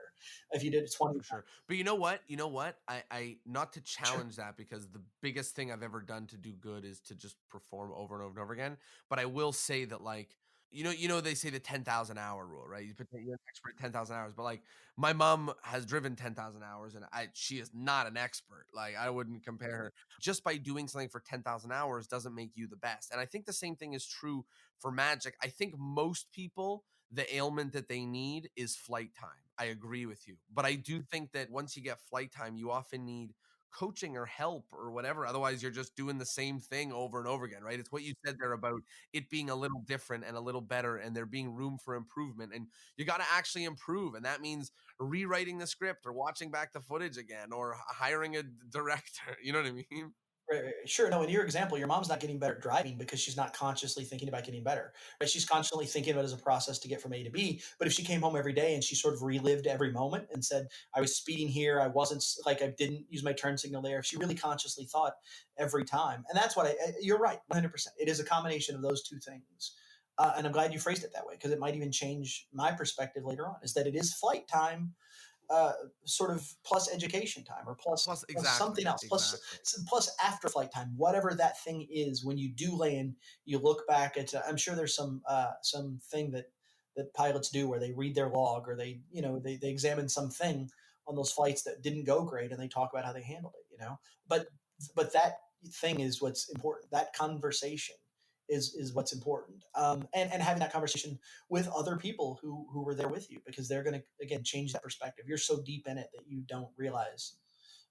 If you did it 20 For times, sure. But you know what? You know what? I not to sure. challenge that, because the biggest thing I've ever done to do good is to just perform over and over and over again. But I will say that, like, they say the 10,000 hour rule, right? You're an expert at 10,000 hours, but like, my mom has driven 10,000 hours, and she is not an expert. Like, I wouldn't compare her. Just by doing something for 10,000 hours doesn't make you the best. And I think the same thing is true for magic. I think most people, the ailment that they need is flight time. I agree with you. But I do think that once you get flight time, you often need coaching or help or whatever. Otherwise, you're just doing the same thing over and over again, right? It's what you said there about it being a little different and a little better, and there being room for improvement. And you got to actually improve. And that means rewriting the script or watching back the footage again or hiring a director. You know what I mean? Right, right, right. Sure. No, in your example, your mom's not getting better at driving because she's not consciously thinking about getting better. Right? She's constantly thinking about it as a process to get from A to B. But if she came home every day and she sort of relived every moment and said, I was speeding here, I wasn't, like, I didn't use my turn signal there. If she really consciously thought every time, and that's what you're right, 100%. It is a combination of those two things. And I'm glad you phrased it that way, because it might even change my perspective later on, is that it is flight time, uh, sort of plus education time, or Plus, plus something exactly, else, exactly. plus after flight time, whatever that thing is. When you do land, you look back at. I'm sure there's some thing that pilots do where they read their log, or they examine something on those flights that didn't go great, and they talk about how they handled it. But that thing is what's important. That conversation is what's important, and having that conversation with other people who were there with you, because they're going to, again, change that perspective. You're so deep in it that you don't realize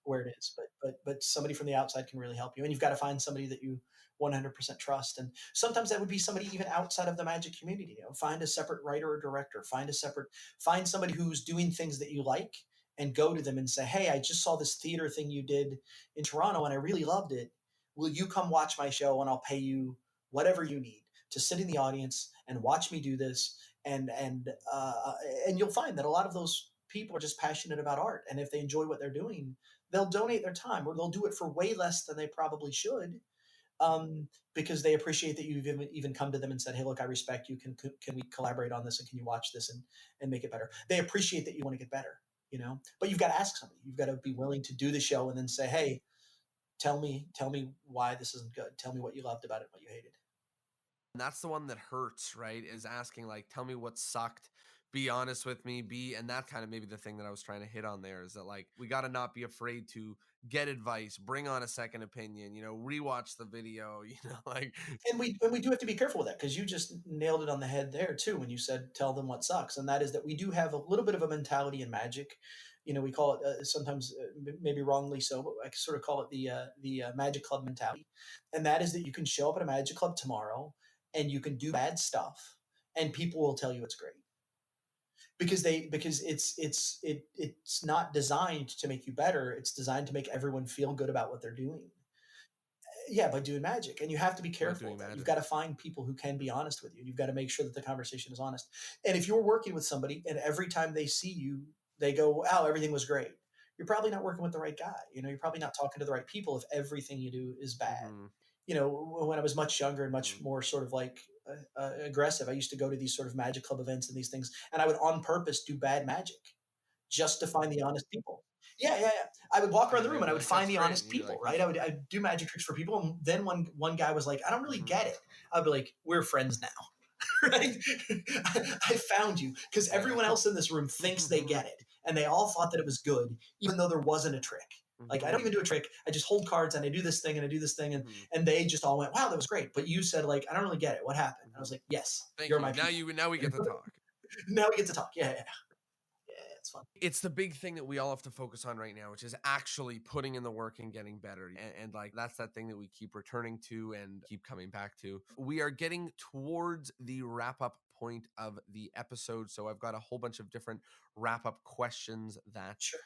where it is, but somebody from the outside can really help you, and you've got to find somebody that you 100% trust. And sometimes that would be somebody even outside of the magic community. Find a separate writer or director, find somebody who's doing things that you like, and go to them and say, hey, I just saw this theater thing you did in Toronto and I really loved it. Will you come watch my show, and I'll pay you whatever you need to sit in the audience and watch me do this. And you'll find that a lot of those people are just passionate about art, and if they enjoy what they're doing, they'll donate their time, or they'll do it for way less than they probably should, because they appreciate that you've even come to them and said, hey, look, I respect you, can we collaborate on this, and can you watch this and make it better. They appreciate that you want to get better, but you've got to ask somebody. You've got to be willing to do the show and then say, hey, tell me why this isn't good. Tell me what you loved about it, what you hated. And that's the one that hurts, right? Is asking, like, tell me what sucked. Be honest with me. And that's kind of maybe the thing that I was trying to hit on there, is that, like, we got to not be afraid to get advice, bring on a second opinion, rewatch the video, like. And we do have to be careful with that, because you just nailed it on the head there too when you said tell them what sucks. And that is that we do have a little bit of a mentality in magic. We call it, sometimes, maybe wrongly so, but I sort of call it the magic club mentality. And that is that you can show up at a magic club tomorrow and you can do bad stuff, and people will tell you it's great, because it's not designed to make you better. It's designed to make everyone feel good about what they're doing. Yeah, by doing magic. And you have to be By careful doing of that. You've magic. got to find people who can be honest with you. You've got to make sure that the conversation is honest. And if you're working with somebody and every time they see you, they go, wow, everything was great, you're probably not working with the right guy. You're probably not talking to the right people if everything you do is bad. Mm-hmm. When I was much younger and much Mm-hmm. more sort of like aggressive, I used to go to these sort of magic club events and these things, and I would on purpose do bad magic just to find the honest people. Yeah, yeah, yeah. I would walk around the And room they'd and be I would like, find that's the great. And honest you'd be people, like, right? I'd do magic tricks for people, and then one guy was like, I don't really mm-hmm. get it. I'd be like, we're friends now. Right? I found you because everyone else in this room thinks they get it, and they all thought that it was good, even though there wasn't a trick. Like, I don't even do a trick. I just hold cards and I do this thing and I do this thing, and they just all went, "Wow, that was great." But you said, like, I don't really get it. What happened? I was like, "Yes, Thank you're you. my people." Now we get to talk. Now we get to talk. Yeah, yeah, yeah. It's fun. It's the big thing that we all have to focus on right now, which is actually putting in the work and getting better. And like, that's that thing that we keep returning to and keep coming back to. We are getting towards the wrap up point of the episode. So I've got a whole bunch of different wrap-up questions that Sure.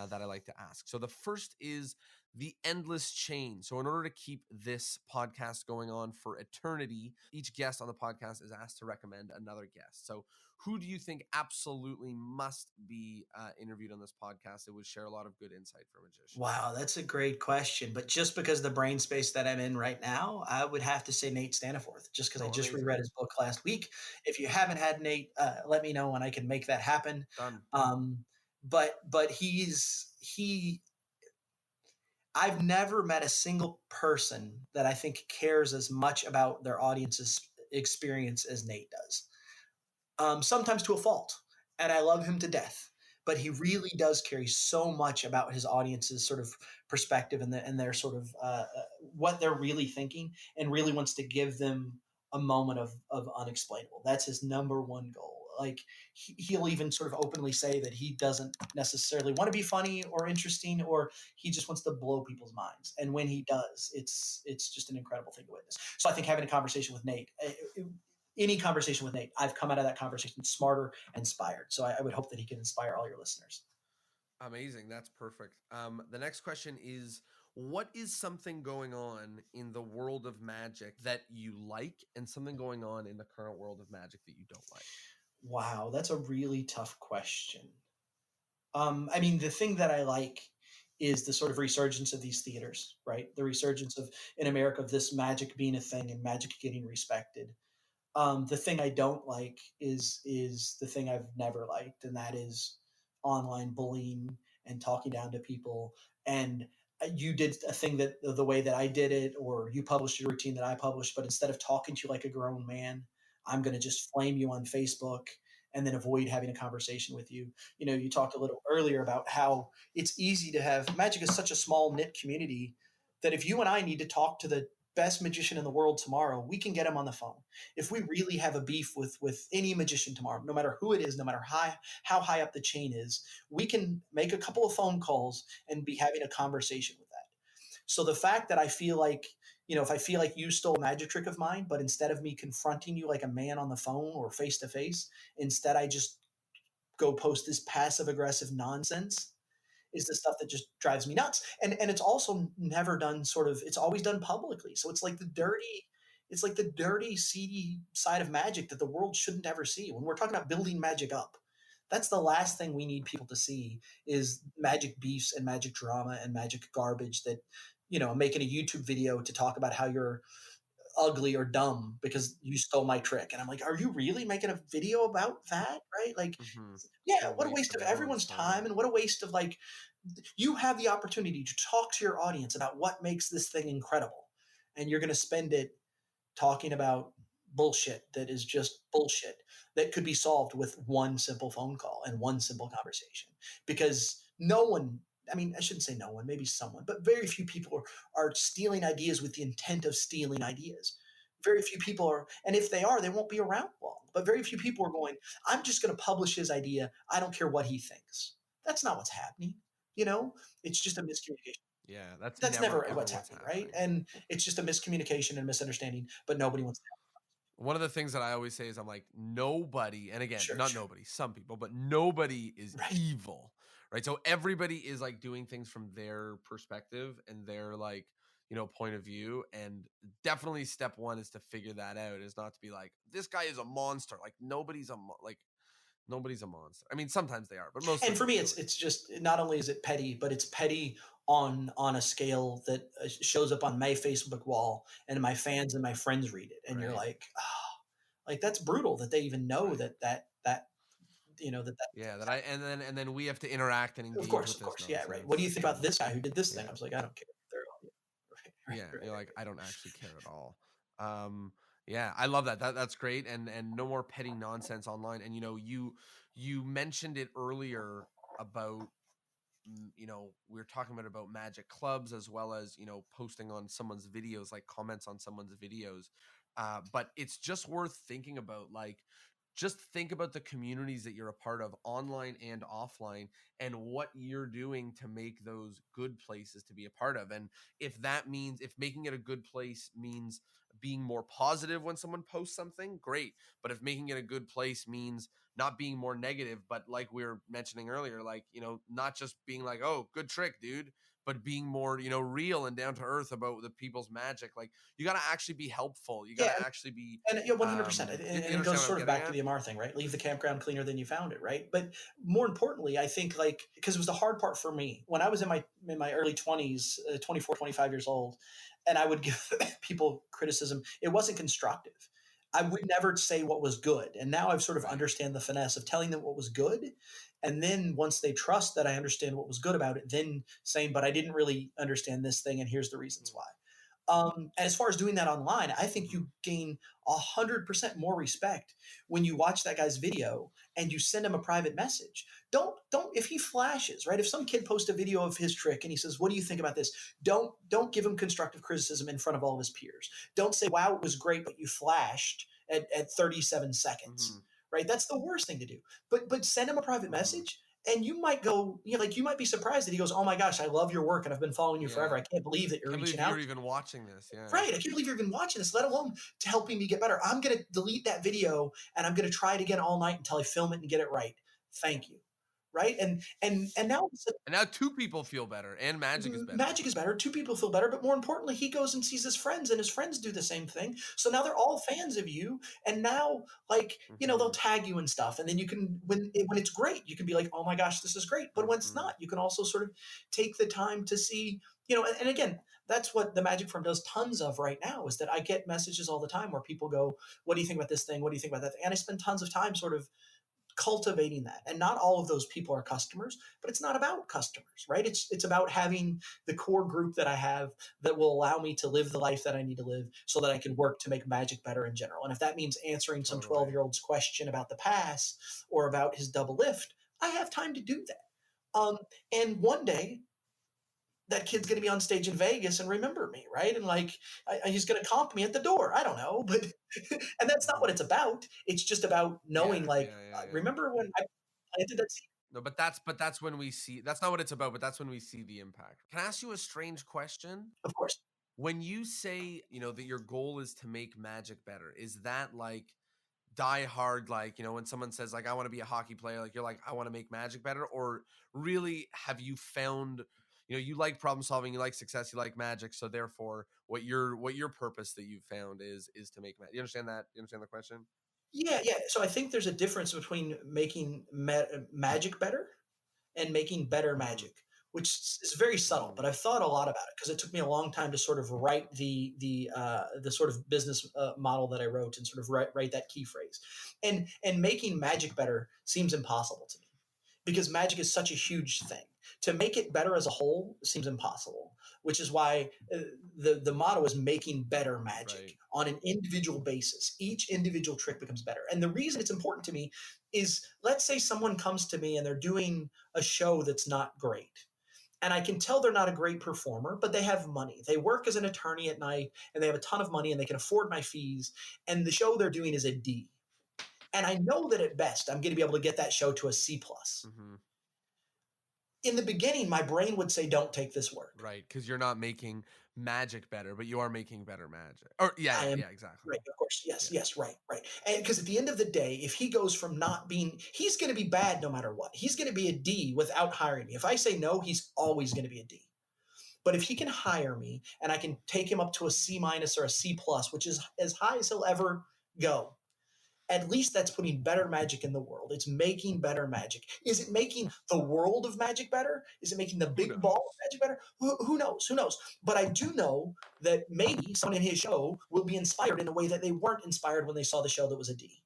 that I like to ask. So the first is the endless chain. So in order to keep this podcast going on for eternity, each guest on the podcast is asked to recommend another guest. So who do you think absolutely must be interviewed on this podcast? It would share a lot of good insight for a magician. Wow, that's a great question. But just because of the brain space that I'm in right now, I would have to say Nate Staniforth, just because I Oh, just amazing. reread his book last week. If you haven't had Nate, let me know and I can make that happen. Done. But he. I've never met a single person that I think cares as much about their audience's experience as Nate does. Sometimes to a fault, and I love him to death. But he really does carry so much about his audience's sort of perspective and their sort of what they're really thinking, and really wants to give them a moment of unexplainable. That's his number one goal. Like he'll even sort of openly say that he doesn't necessarily want to be funny or interesting, or he just wants to blow people's minds. And when he does, it's just an incredible thing to witness. So I think having a conversation with Nate, any conversation with Nate, I've come out of that conversation smarter and inspired. So I would hope that he can inspire all your listeners. Amazing. That's perfect. The next question is, what is something going on in the world of magic that you like, and something going on in the current world of magic that you don't like? Wow, that's a really tough question. I mean, the thing that I like is the sort of resurgence of these theaters, right? The resurgence of in America of this magic being a thing and magic getting respected. The thing I don't like is the thing I've never liked, and that is online bullying and talking down to people. And you did a thing that the way that I did it, or you published your routine that I published, but instead of talking to you like a grown man, I'm going to just flame you on Facebook and then avoid having a conversation with you. You know, you talked a little earlier about how it's easy to have magic is such a small knit community that if you and I need to talk to the best magician in the world tomorrow, we can get him on the phone. If we really have a beef with any magician tomorrow, no matter who it is, no matter how high up the chain is, we can make a couple of phone calls and be having a conversation with that. So the fact that I feel like, if I feel like you stole a magic trick of mine, but instead of me confronting you like a man on the phone or face to face, instead I just go post this passive aggressive nonsense, is the stuff that just drives me nuts. And it's also never done it's always done publicly. So it's like the dirty, seedy side of magic that the world shouldn't ever see. When we're talking about building magic up, that's the last thing we need people to see is magic beefs and magic drama and magic garbage that, making a YouTube video to talk about how you're ugly or dumb because you stole my trick. And I'm like, are you really making a video about that? Right? Like, Mm-hmm. yeah, What a what a waste waste of of everyone's everyone's time, time. and what a waste of you have the opportunity to talk to your audience about what makes this thing incredible, and you're going to spend it talking about bullshit that is just bullshit that could be solved with one simple phone call and one simple conversation. Because no one, I mean, I shouldn't say no one, maybe someone, but very few people are stealing ideas with the intent of stealing ideas. Very few people are, and if they are, they won't be around long. But very few people are going, I'm just going to publish his idea. I don't care what he thinks. That's not what's happening. You know, it's just a miscommunication. Yeah, that's That's never never ever what's what's happening, right? happening. And it's just a miscommunication and misunderstanding, but nobody wants to. One of the things that I always say is I'm like, nobody, and again, Sure, not sure. nobody, some people, but nobody is Right. evil, right? So everybody is like doing things from their perspective and their like, point of view. And definitely step one is to figure that out, is not to be like, this guy is a monster. Like nobody's a monster. I mean, sometimes they are, but most And of the for me, time nobody. it's just not only is it petty, but it's petty on a scale that shows up on my Facebook wall, and my fans and my friends read it, and you're Right. like, oh, like that's brutal that they even know Right. that that Yeah, that I and then we have to interact and engage with of this course, yeah, right. What do nonsense. you think about this guy who did this thing? Yeah. I was like, I don't care. They're all, yeah, right, Yeah, right, you're right, like, I don't actually care at all. Um, yeah, I love that. That's great, and no more petty nonsense online. And you mentioned it earlier about we were talking about magic clubs, as well as posting on someone's videos, like comments on someone's videos. But it's just worth thinking about, like, just think about the communities that you're a part of, online and offline, and what you're doing to make those good places to be a part of. And if that means, if making it a good place means being more positive when someone posts something, great. But if making it a good place means not being more negative, but like we were mentioning earlier, like, not just being like, oh, good trick, dude, but being more, real and down to earth about the people's magic. Like, you got to actually be helpful. You got Yeah, to actually be, and yeah, 100%. you, And you it understand goes what I'm sort of getting back to at? the Amar thing, right? Leave the campground cleaner than you found it, right? But more importantly, I think like because it was the hard part for me when I was in my early 20s, 24, 25 years old, and I would give people criticism. It wasn't constructive. I would never say what was good. And now I've sort of Right. understand the finesse of telling them what was good. And then once they trust that I understand what was good about it, then saying, but I didn't really understand this thing, and here's the reasons why. And as far as doing that online, I think Mm-hmm. you gain 100% more respect when you watch that guy's video and you send him a private message. Don't if he flashes, right? If some kid posts a video of his trick and he says, "What do you think about this?" Don't give him constructive criticism in front of all of his peers. Don't say, "Wow, it was great, but you flashed at 37 Mm-hmm. seconds." Right? That's the worst thing to do. But send him a private Mm-hmm. message and you might go, like you might be surprised that he goes, "Oh my gosh, I love your work and I've been following you forever. Yeah. I can't believe that you're Can't believe reaching you're out to me." even watching this. Yeah. Right. I can't believe you're even watching this, let alone to helping me get better. I'm going to delete that video and I'm going to try it again all night until I film it and get it right. Thank you. Right. And now And now two people feel better and magic is better. magic is better. Two people feel better, but more importantly, he goes and sees his friends, and his friends do the same thing. So now they're all fans of you, and now, like they'll Mm-hmm. tag you and stuff, and then you can when it's great, you can be like, "Oh my gosh, this is great." But when it's Mm-hmm. not, you can also sort of take the time to see, and again, that's what the Magic Firm does tons of right now. Is that I get messages all the time where people go, "What do you think about this thing? What do you think about that thing?" And I spend tons of time sort of cultivating that. And not all of those people are customers, but it's not about customers, right? It's about having the core group that I have that will allow me to live the life that I need to live so that I can work to make magic better in general. And if that means answering some Totally. 12-year-old's question about the pass or about his double lift, I have time to do that. And one day that kid's going to be on stage in Vegas and remember me, right? And like, he's going to comp me at the door. I don't know, but and that's not what Mm-hmm. it's about. It's just about knowing, Yeah. like, Yeah. Yeah. Yeah. remember when I planted that seed? No, but that's when we see, that's not what it's about, but that's when we see the impact. Can I ask you a strange question? Of course. When you say, that your goal is to make magic better, is that like die hard, like, when someone says like I want to be a hockey player, like you're like I want to make magic better? Or really have you found, you like problem solving, you like success, you like magic, so therefore what your purpose that you've found is to make magic? You understand that? You understand the question? Yeah, yeah. So I think there's a difference between making magic better and making better Mm-hmm. magic, which is very subtle. Mm-hmm. But I've thought a lot about it because it took me a long time to sort of write the sort of business model that I wrote and sort of write that key phrase. And making magic better seems impossible to me because magic is such a huge thing. To make it better as a whole seems impossible, which is why the motto is making better magic Right. on an individual basis. Each individual trick becomes better. And the reason it's important to me is, let's say someone comes to me and they're doing a show that's not great. And I can tell they're not a great performer, but they have money. They work as an attorney at night and they have a ton of money and they can afford my fees. And the show they're doing is a D. And I know that at best I'm going to be able to get that show to a C plus. Mm-hmm. In the beginning, my brain would say, "Don't take this work." Right, because you're not making magic better, but you are making better magic. Or yeah, I yeah, am yeah, exactly. right, of course. Yes, Yeah. yes, right, right. And because at the end of the day, if he goes from not being, he's going to be bad no matter what. He's going to be a D without hiring me. If I say no, he's always going to be a D. But if he can hire me and I can take him up to a C minus or a C plus, which is as high as he'll ever go, at least that's putting better magic in the world. It's making better magic. Is it making the world of magic better? Is it making the Who big ball of knows? magic better? Who knows? Who knows? But I do know that maybe someone in his show will be inspired in a way that they weren't inspired when they saw the show that was a D.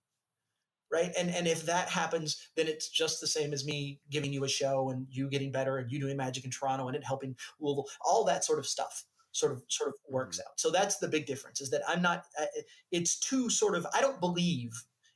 Right. And if that happens, then it's just the same as me giving you a show and you getting better and you doing magic in Toronto and it helping Louisville. All that sort of stuff sort of works Mm-hmm. out. So that's the big difference, is that I'm not, it's too sort of, I don't believe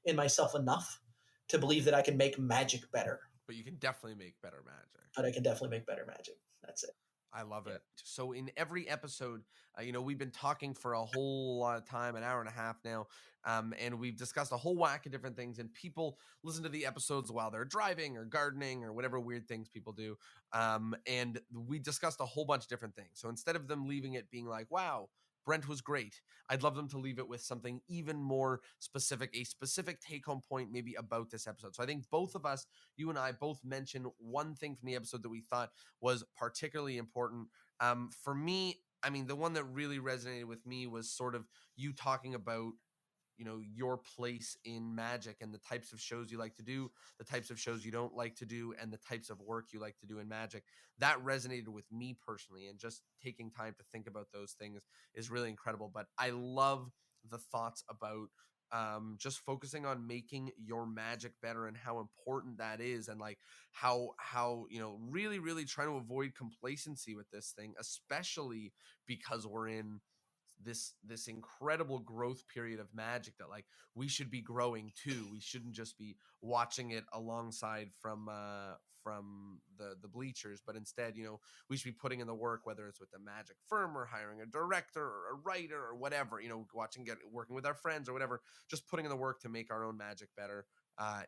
in myself enough to believe that I can make magic better, But you can definitely make better magic. but I can definitely make better magic. That's it. I love Yeah. it. So in every episode, we've been talking for a whole lot of time, an hour and a half now, and we've discussed a whole whack of different things. And people listen to the episodes while they're driving or gardening or whatever weird things people do. And we discussed a whole bunch of different things. So instead of them leaving it being like, "Wow, Brent was great. I'd love them to leave it with something even more specific, a specific take-home point maybe about this episode. So I think both of us, you and I, both mentioned one thing from the episode that we thought was particularly important. For me, I mean, the one that really resonated with me was sort of you talking about, you know, your place in magic and the types of shows you like to do, the types of shows you don't like to do, and the types of work you like to do in magic. That resonated with me personally, and just taking time to think about those things is really incredible. But I love the thoughts about just focusing on making your magic better and how important that is, and like how you know, really trying to avoid complacency with this thing, especially because we're in this incredible growth period of magic, that like we should be growing too. We shouldn't just be watching it alongside from the bleachers, but instead, you know, we should be putting in the work, whether it's with the magic firm or hiring a director or a writer or whatever, you know, working with our friends or whatever, just putting in the work to make our own magic better.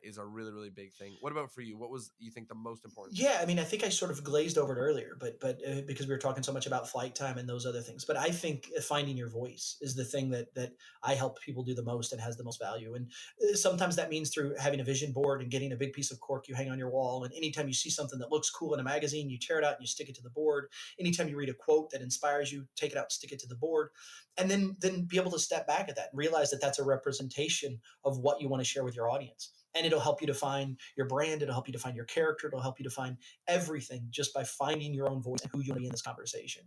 Is a really big thing. What about for you? What was, you think, the most important thing? Yeah, I mean, I think I sort of glazed over it earlier, but because we were talking so much about flight time and those other things. But I think finding your voice is the thing that I help people do the most and has the most value. And sometimes that means through having a vision board and getting a big piece of cork you hang on your wall. And anytime you see something that looks cool in a magazine, you tear it out and you stick it to the board. Anytime you read a quote that inspires you, take it out, and stick it to the board, and then be able to step back at that and realize that that's a representation of what you want to share with your audience. And it'll help you define your brand. It'll help you define your character. It'll help you define everything just by finding your own voice and who you want to be in this conversation.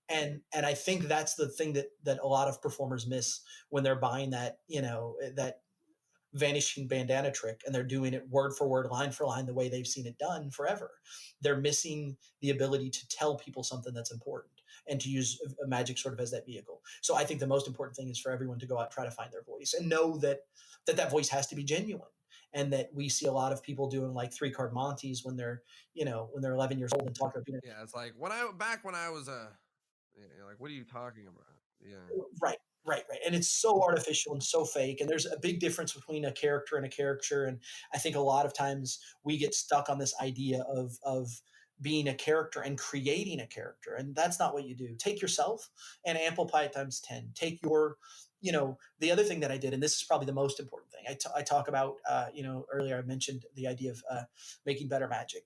And I think that's the thing that a lot of performers miss when they're buying that, you know, that vanishing bandana trick and they're doing it word for word, line for line, the way they've seen it done forever. They're missing the ability to tell people something that's important and to use a magic sort of as that vehicle. So I think the most important thing is for everyone to go out and try to find their voice and know that voice has to be genuine. And that we see a lot of people doing like 3 card Montes when they're, you know, when they're 11 years old and talking about, Yeah, it's like when I was a, you're like, what are you talking about? Yeah. right, right. And it's so artificial and so fake. And there's a big difference between a character and a caricature. And I think a lot of times we get stuck on this idea of being a character and creating a character. And that's not what you do. Take yourself and amplify it times 10. Take your, you know, the other thing that I did, and this is probably the most important thing, I talk about, you know, earlier I mentioned the idea of making better magic.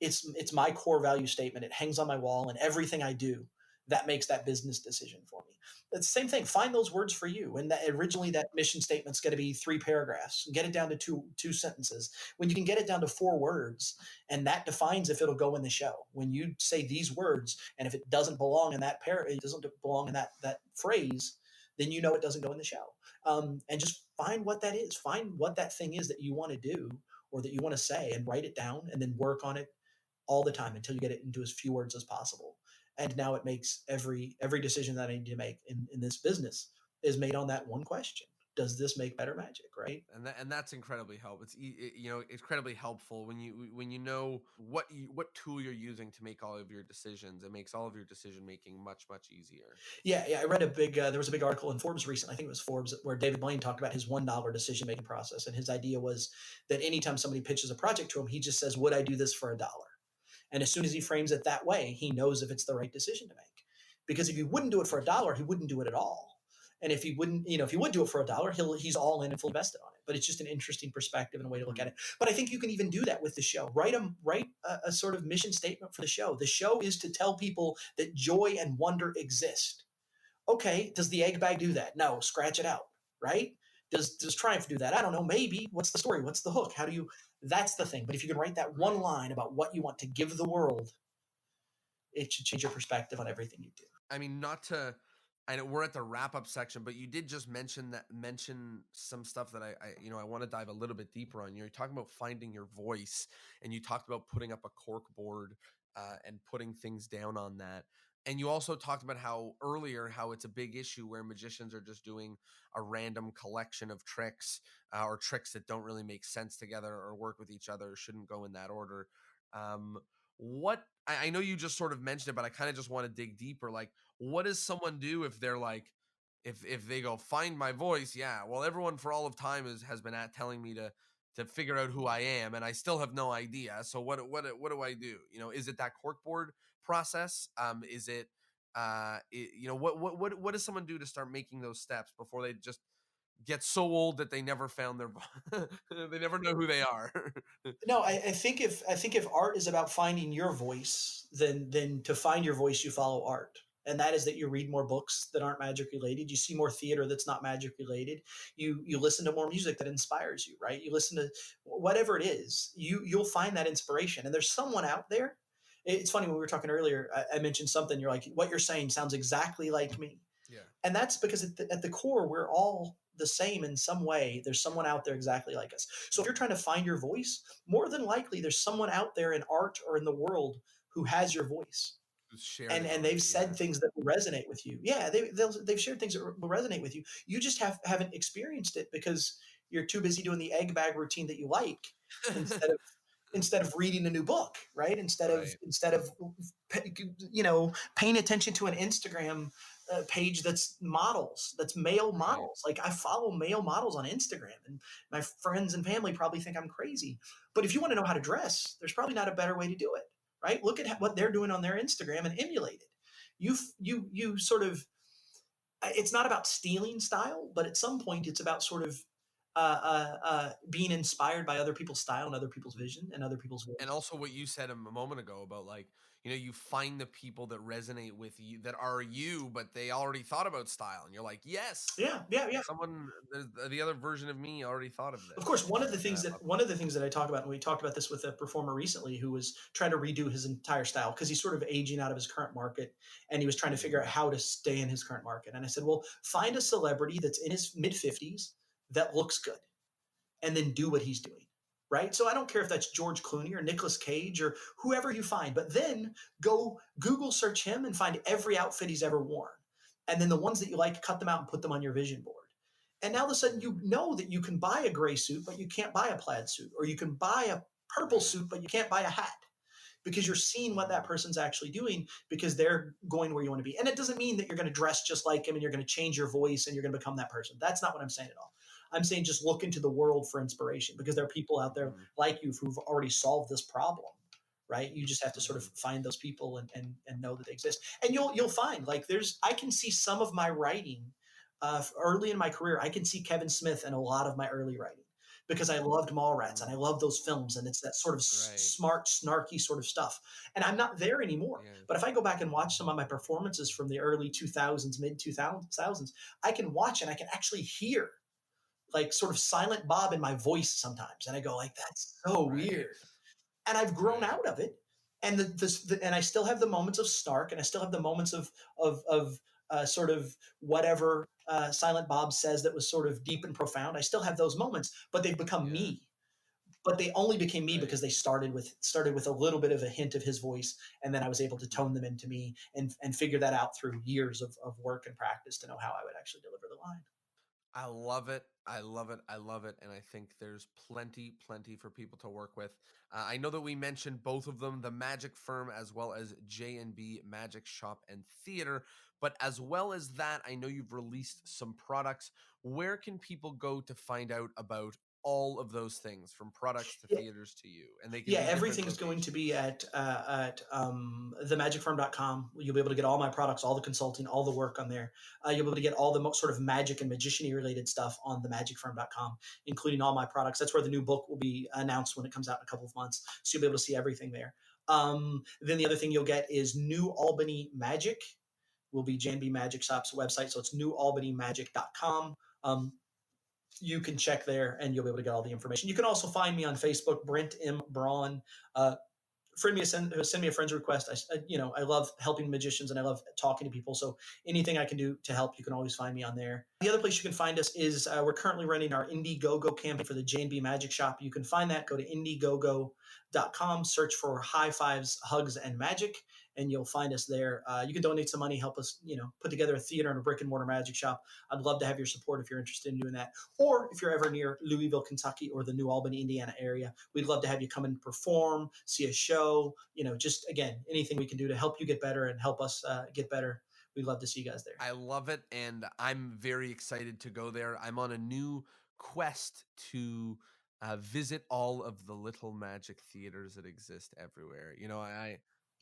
It's my core value statement. It hangs on my wall, and everything I do that makes that business decision for me. It's the same thing. Find those words for you. And that originally that mission statement's going to be 3 paragraphs. Get it down to two sentences. When you can get it down to 4 words, and that defines if it'll go in the show. When you say these words, and if it doesn't belong in that it doesn't belong in that phrase, then you know it doesn't go in the show. And just find what that is. Find what that thing is that you want to do or that you want to say, and write it down, and then work on it all the time until you get it into as few words as possible. And now it makes every decision that I need to make in this business is made on that one question: does this make better magic? Right? And that's incredibly helpful. You know, it's incredibly helpful when you know what tool you're using to make all of your decisions. It makes all of your decision making much easier. Yeah. I read a big. There was a big article in Forbes recently. I think it was Forbes, where David Blaine talked about his $1 decision making process, and his idea was that anytime somebody pitches a project to him, he just says, "Would I do this for $1?" And as soon as he frames it that way, he knows if it's the right decision to make. Because if he wouldn't do it for $1, he wouldn't do it at all. And if he wouldn't, you know, if he would do it for $1, he's all in and full invested on it. But it's just an interesting perspective and a way to look at it. But I think you can even do that with the show. Write a sort of mission statement for the show. The show is to tell people that joy and wonder exist. Okay, does the egg bag do that? No, scratch it out. Right? Does Triumph do that? I don't know. Maybe. What's the story? What's the hook? How do you? That's the thing. But if you can write that one line about what you want to give the world, it should change your perspective on everything you do. I mean, not to, I know we're at the wrap up section, but you did just mention some stuff that I want to dive a little bit deeper on. You're talking about finding your voice, and you talked about putting up a cork board and putting things down on that. And you also talked about how it's a big issue where magicians are just doing a random collection of tricks or tricks that don't really make sense together or work with each other, or shouldn't go in that order. What I know you just sort of mentioned it, but I kind of just want to dig deeper. Like, what does someone do if they're like, if they go find my voice? Yeah, well, everyone for all of time has been telling me to figure out who I am, and I still have no idea. So what do I do? You know, is it that corkboard process? Is it what does someone do to start making those steps before they just get so old that they never found their they never know who they are? No, I think if art is about finding your voice, then to find your voice, you follow art. And that is that you read more books that aren't magic related. You see more theater that's not magic related. You listen to more music that inspires you, right? You listen to whatever it is. You'll find that inspiration. And there's someone out there. It's funny when we were talking earlier. I mentioned something. You're like, what you're saying sounds exactly like me, Yeah. and that's because at the core we're all the same in some way. There's someone out there exactly like us. So if you're trying to find your voice, more than likely there's someone out there in art or in the world who has your voice, Who's shared and it they've already? said Yeah. things that will resonate with you. Yeah, they've shared things that will resonate with you. You just haven't experienced it because you're too busy doing the egg bag routine that you like, instead of reading a new book, right? Right. Instead of paying attention to an Instagram page that's male Right. models. Like, I follow male models on Instagram, and my friends and family probably think I'm crazy. But if you want to know how to dress, there's probably not a better way to do it, right? Look at what they're doing on their Instagram and emulate it. You sort of, it's not about stealing style, but at some point it's about sort of being inspired by other people's style and other people's vision and other people's And voice. also what you said a moment ago about, like, you find the people that resonate with you, that are you, but they already thought about style, and you're like, yes, Yeah, yeah, yeah. someone, the other version of me already thought of Of this. course, one of the things that I talk about, and we talked about this with a performer recently who was trying to redo his entire style because he's sort of aging out of his current market, and he was trying to figure out Mhm. how to stay in his current market. And I said, well, find a celebrity that's in his mid 50s that looks good, and then do what he's doing. Right. So I don't care if that's George Clooney or Nicolas Cage or whoever you find, but then go Google search him and find every outfit he's ever worn. And then the ones that you like, cut them out and put them on your vision board. And now all of a sudden you Mhm. know that you can buy a gray suit, but you can't buy a plaid suit, or you can buy a purple Right. suit, but you can't buy a hat, because you're seeing what that Mhm. person's actually doing, because they're going where you want to be. And it doesn't mean that you're going to dress just like him and you're going to change your voice and you're going to become that person. That's not what I'm saying at all. I'm saying just look into the world for inspiration, because there are people out there Mhm. like you who've already solved this problem. Right? You just have to sort of Mhm. find those people and know that they exist. And you'll find, like, I can see some of my writing early in my career. I can see Kevin Smith in a lot of my early writing, because I loved Mallrats and I Mhm. love those films, and it's that sort of Right. smart, snarky sort of stuff. And I'm not there anymore. Yeah. But if I go back and watch some of my performances from the early 2000s, mid 2000s, I can watch and I can actually hear, like, sort of Silent Bob in my voice sometimes, and I go like, that's so Right. weird. And I've grown Right. out of it. And and I still have the moments of snark, and I still have the moments of sort of whatever Silent Bob says that was sort of deep and profound. I still have those moments, but they've become Yeah. me. But they only became me Right. because they started with a little bit of a hint of his voice, and then I was able to tone Mhm. them into me, and figure that out through years of work and practice to know how I would actually deliver the line. I love it. I love it. I love it. And I think there's plenty, plenty for people to work with. I know that we mentioned both of them, the Magic Firm as well as J&B Magic Shop and Theater. But as well as that, I know you've released some products. Where can people go to find out about all of those things, from products to Yeah, theaters to you? And they can yeah, be different everything's going to locations. be at themagicfirm.com. You'll be able to get all my products, all the consulting, all the work on there. You'll be able to get all the sort of magic and magician related stuff on themagicfirm.com, including all my products. That's where the new book will be announced when it comes out in a couple of months. So you'll be able to see everything there. Then the other thing you'll get is New Albany Magic will be JNB Magic Shop's website. So it's newalbanymagic.com. You can check there and you'll be able to get all the information. You can also find me on Facebook, Brent M. Braun. Uh, send me a friend's request. I love helping magicians and I love talking to people. So anything I can do to help, you can always find me on there. The other place you can find us is we're currently running our Indiegogo campaign for the J&B Magic Shop. You can find that. Go to Indiegogo.com, search for High Fives, Hugs, and Magic, and you'll find us there. You can donate some money, help us, put together a theater and a brick and mortar magic shop. I'd love to have your support if you're interested in doing that. Or if you're ever near Louisville, Kentucky, or the New Albany, Indiana area, we'd love to have you come and perform, see a show. Just again, anything we can do to help you get better and help us get better. We'd love to see you guys there. I love it, and I'm very excited to go there. I'm on a new quest to visit all of the little magic theaters that exist everywhere.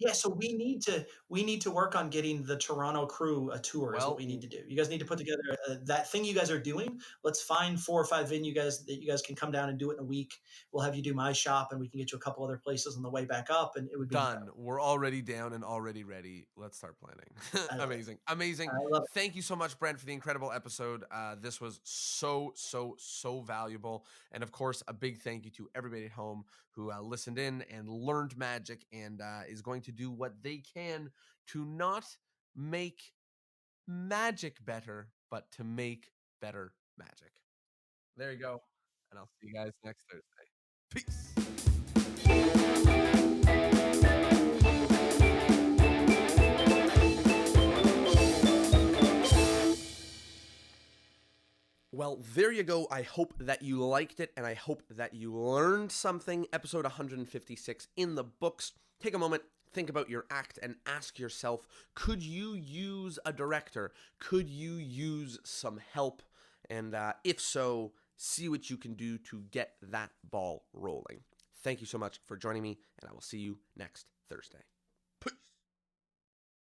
Yeah, so we need to work on getting the Toronto crew a tour is what Well, we need to do. You guys need to put together that thing you guys are doing. Let's find 4 or 5 venue guys that you guys can come down and do it in a week. We'll have you do my shop, and we can get you a couple other places on the way back up, and it would be done. incredible. We're already down and already ready. Let's start planning. I love it. Amazing. Amazing. I love it. Thank you so much, Brent, for the incredible episode. This was so, so, so valuable. And of course, a big thank you to everybody at home who listened in and learned magic and is going to do what they can to not make magic better, but to make better magic. There you go. And I'll see you guys next Thursday. Peace. Well, there you go. I hope that you liked it and I hope that you learned something. Episode 156 in the books. Take a moment, think about your act, and ask yourself, could you use a director? Could you use some help? And if so, see what you can do to get that ball rolling. Thank you so much for joining me, and I will see you next Thursday. Peace.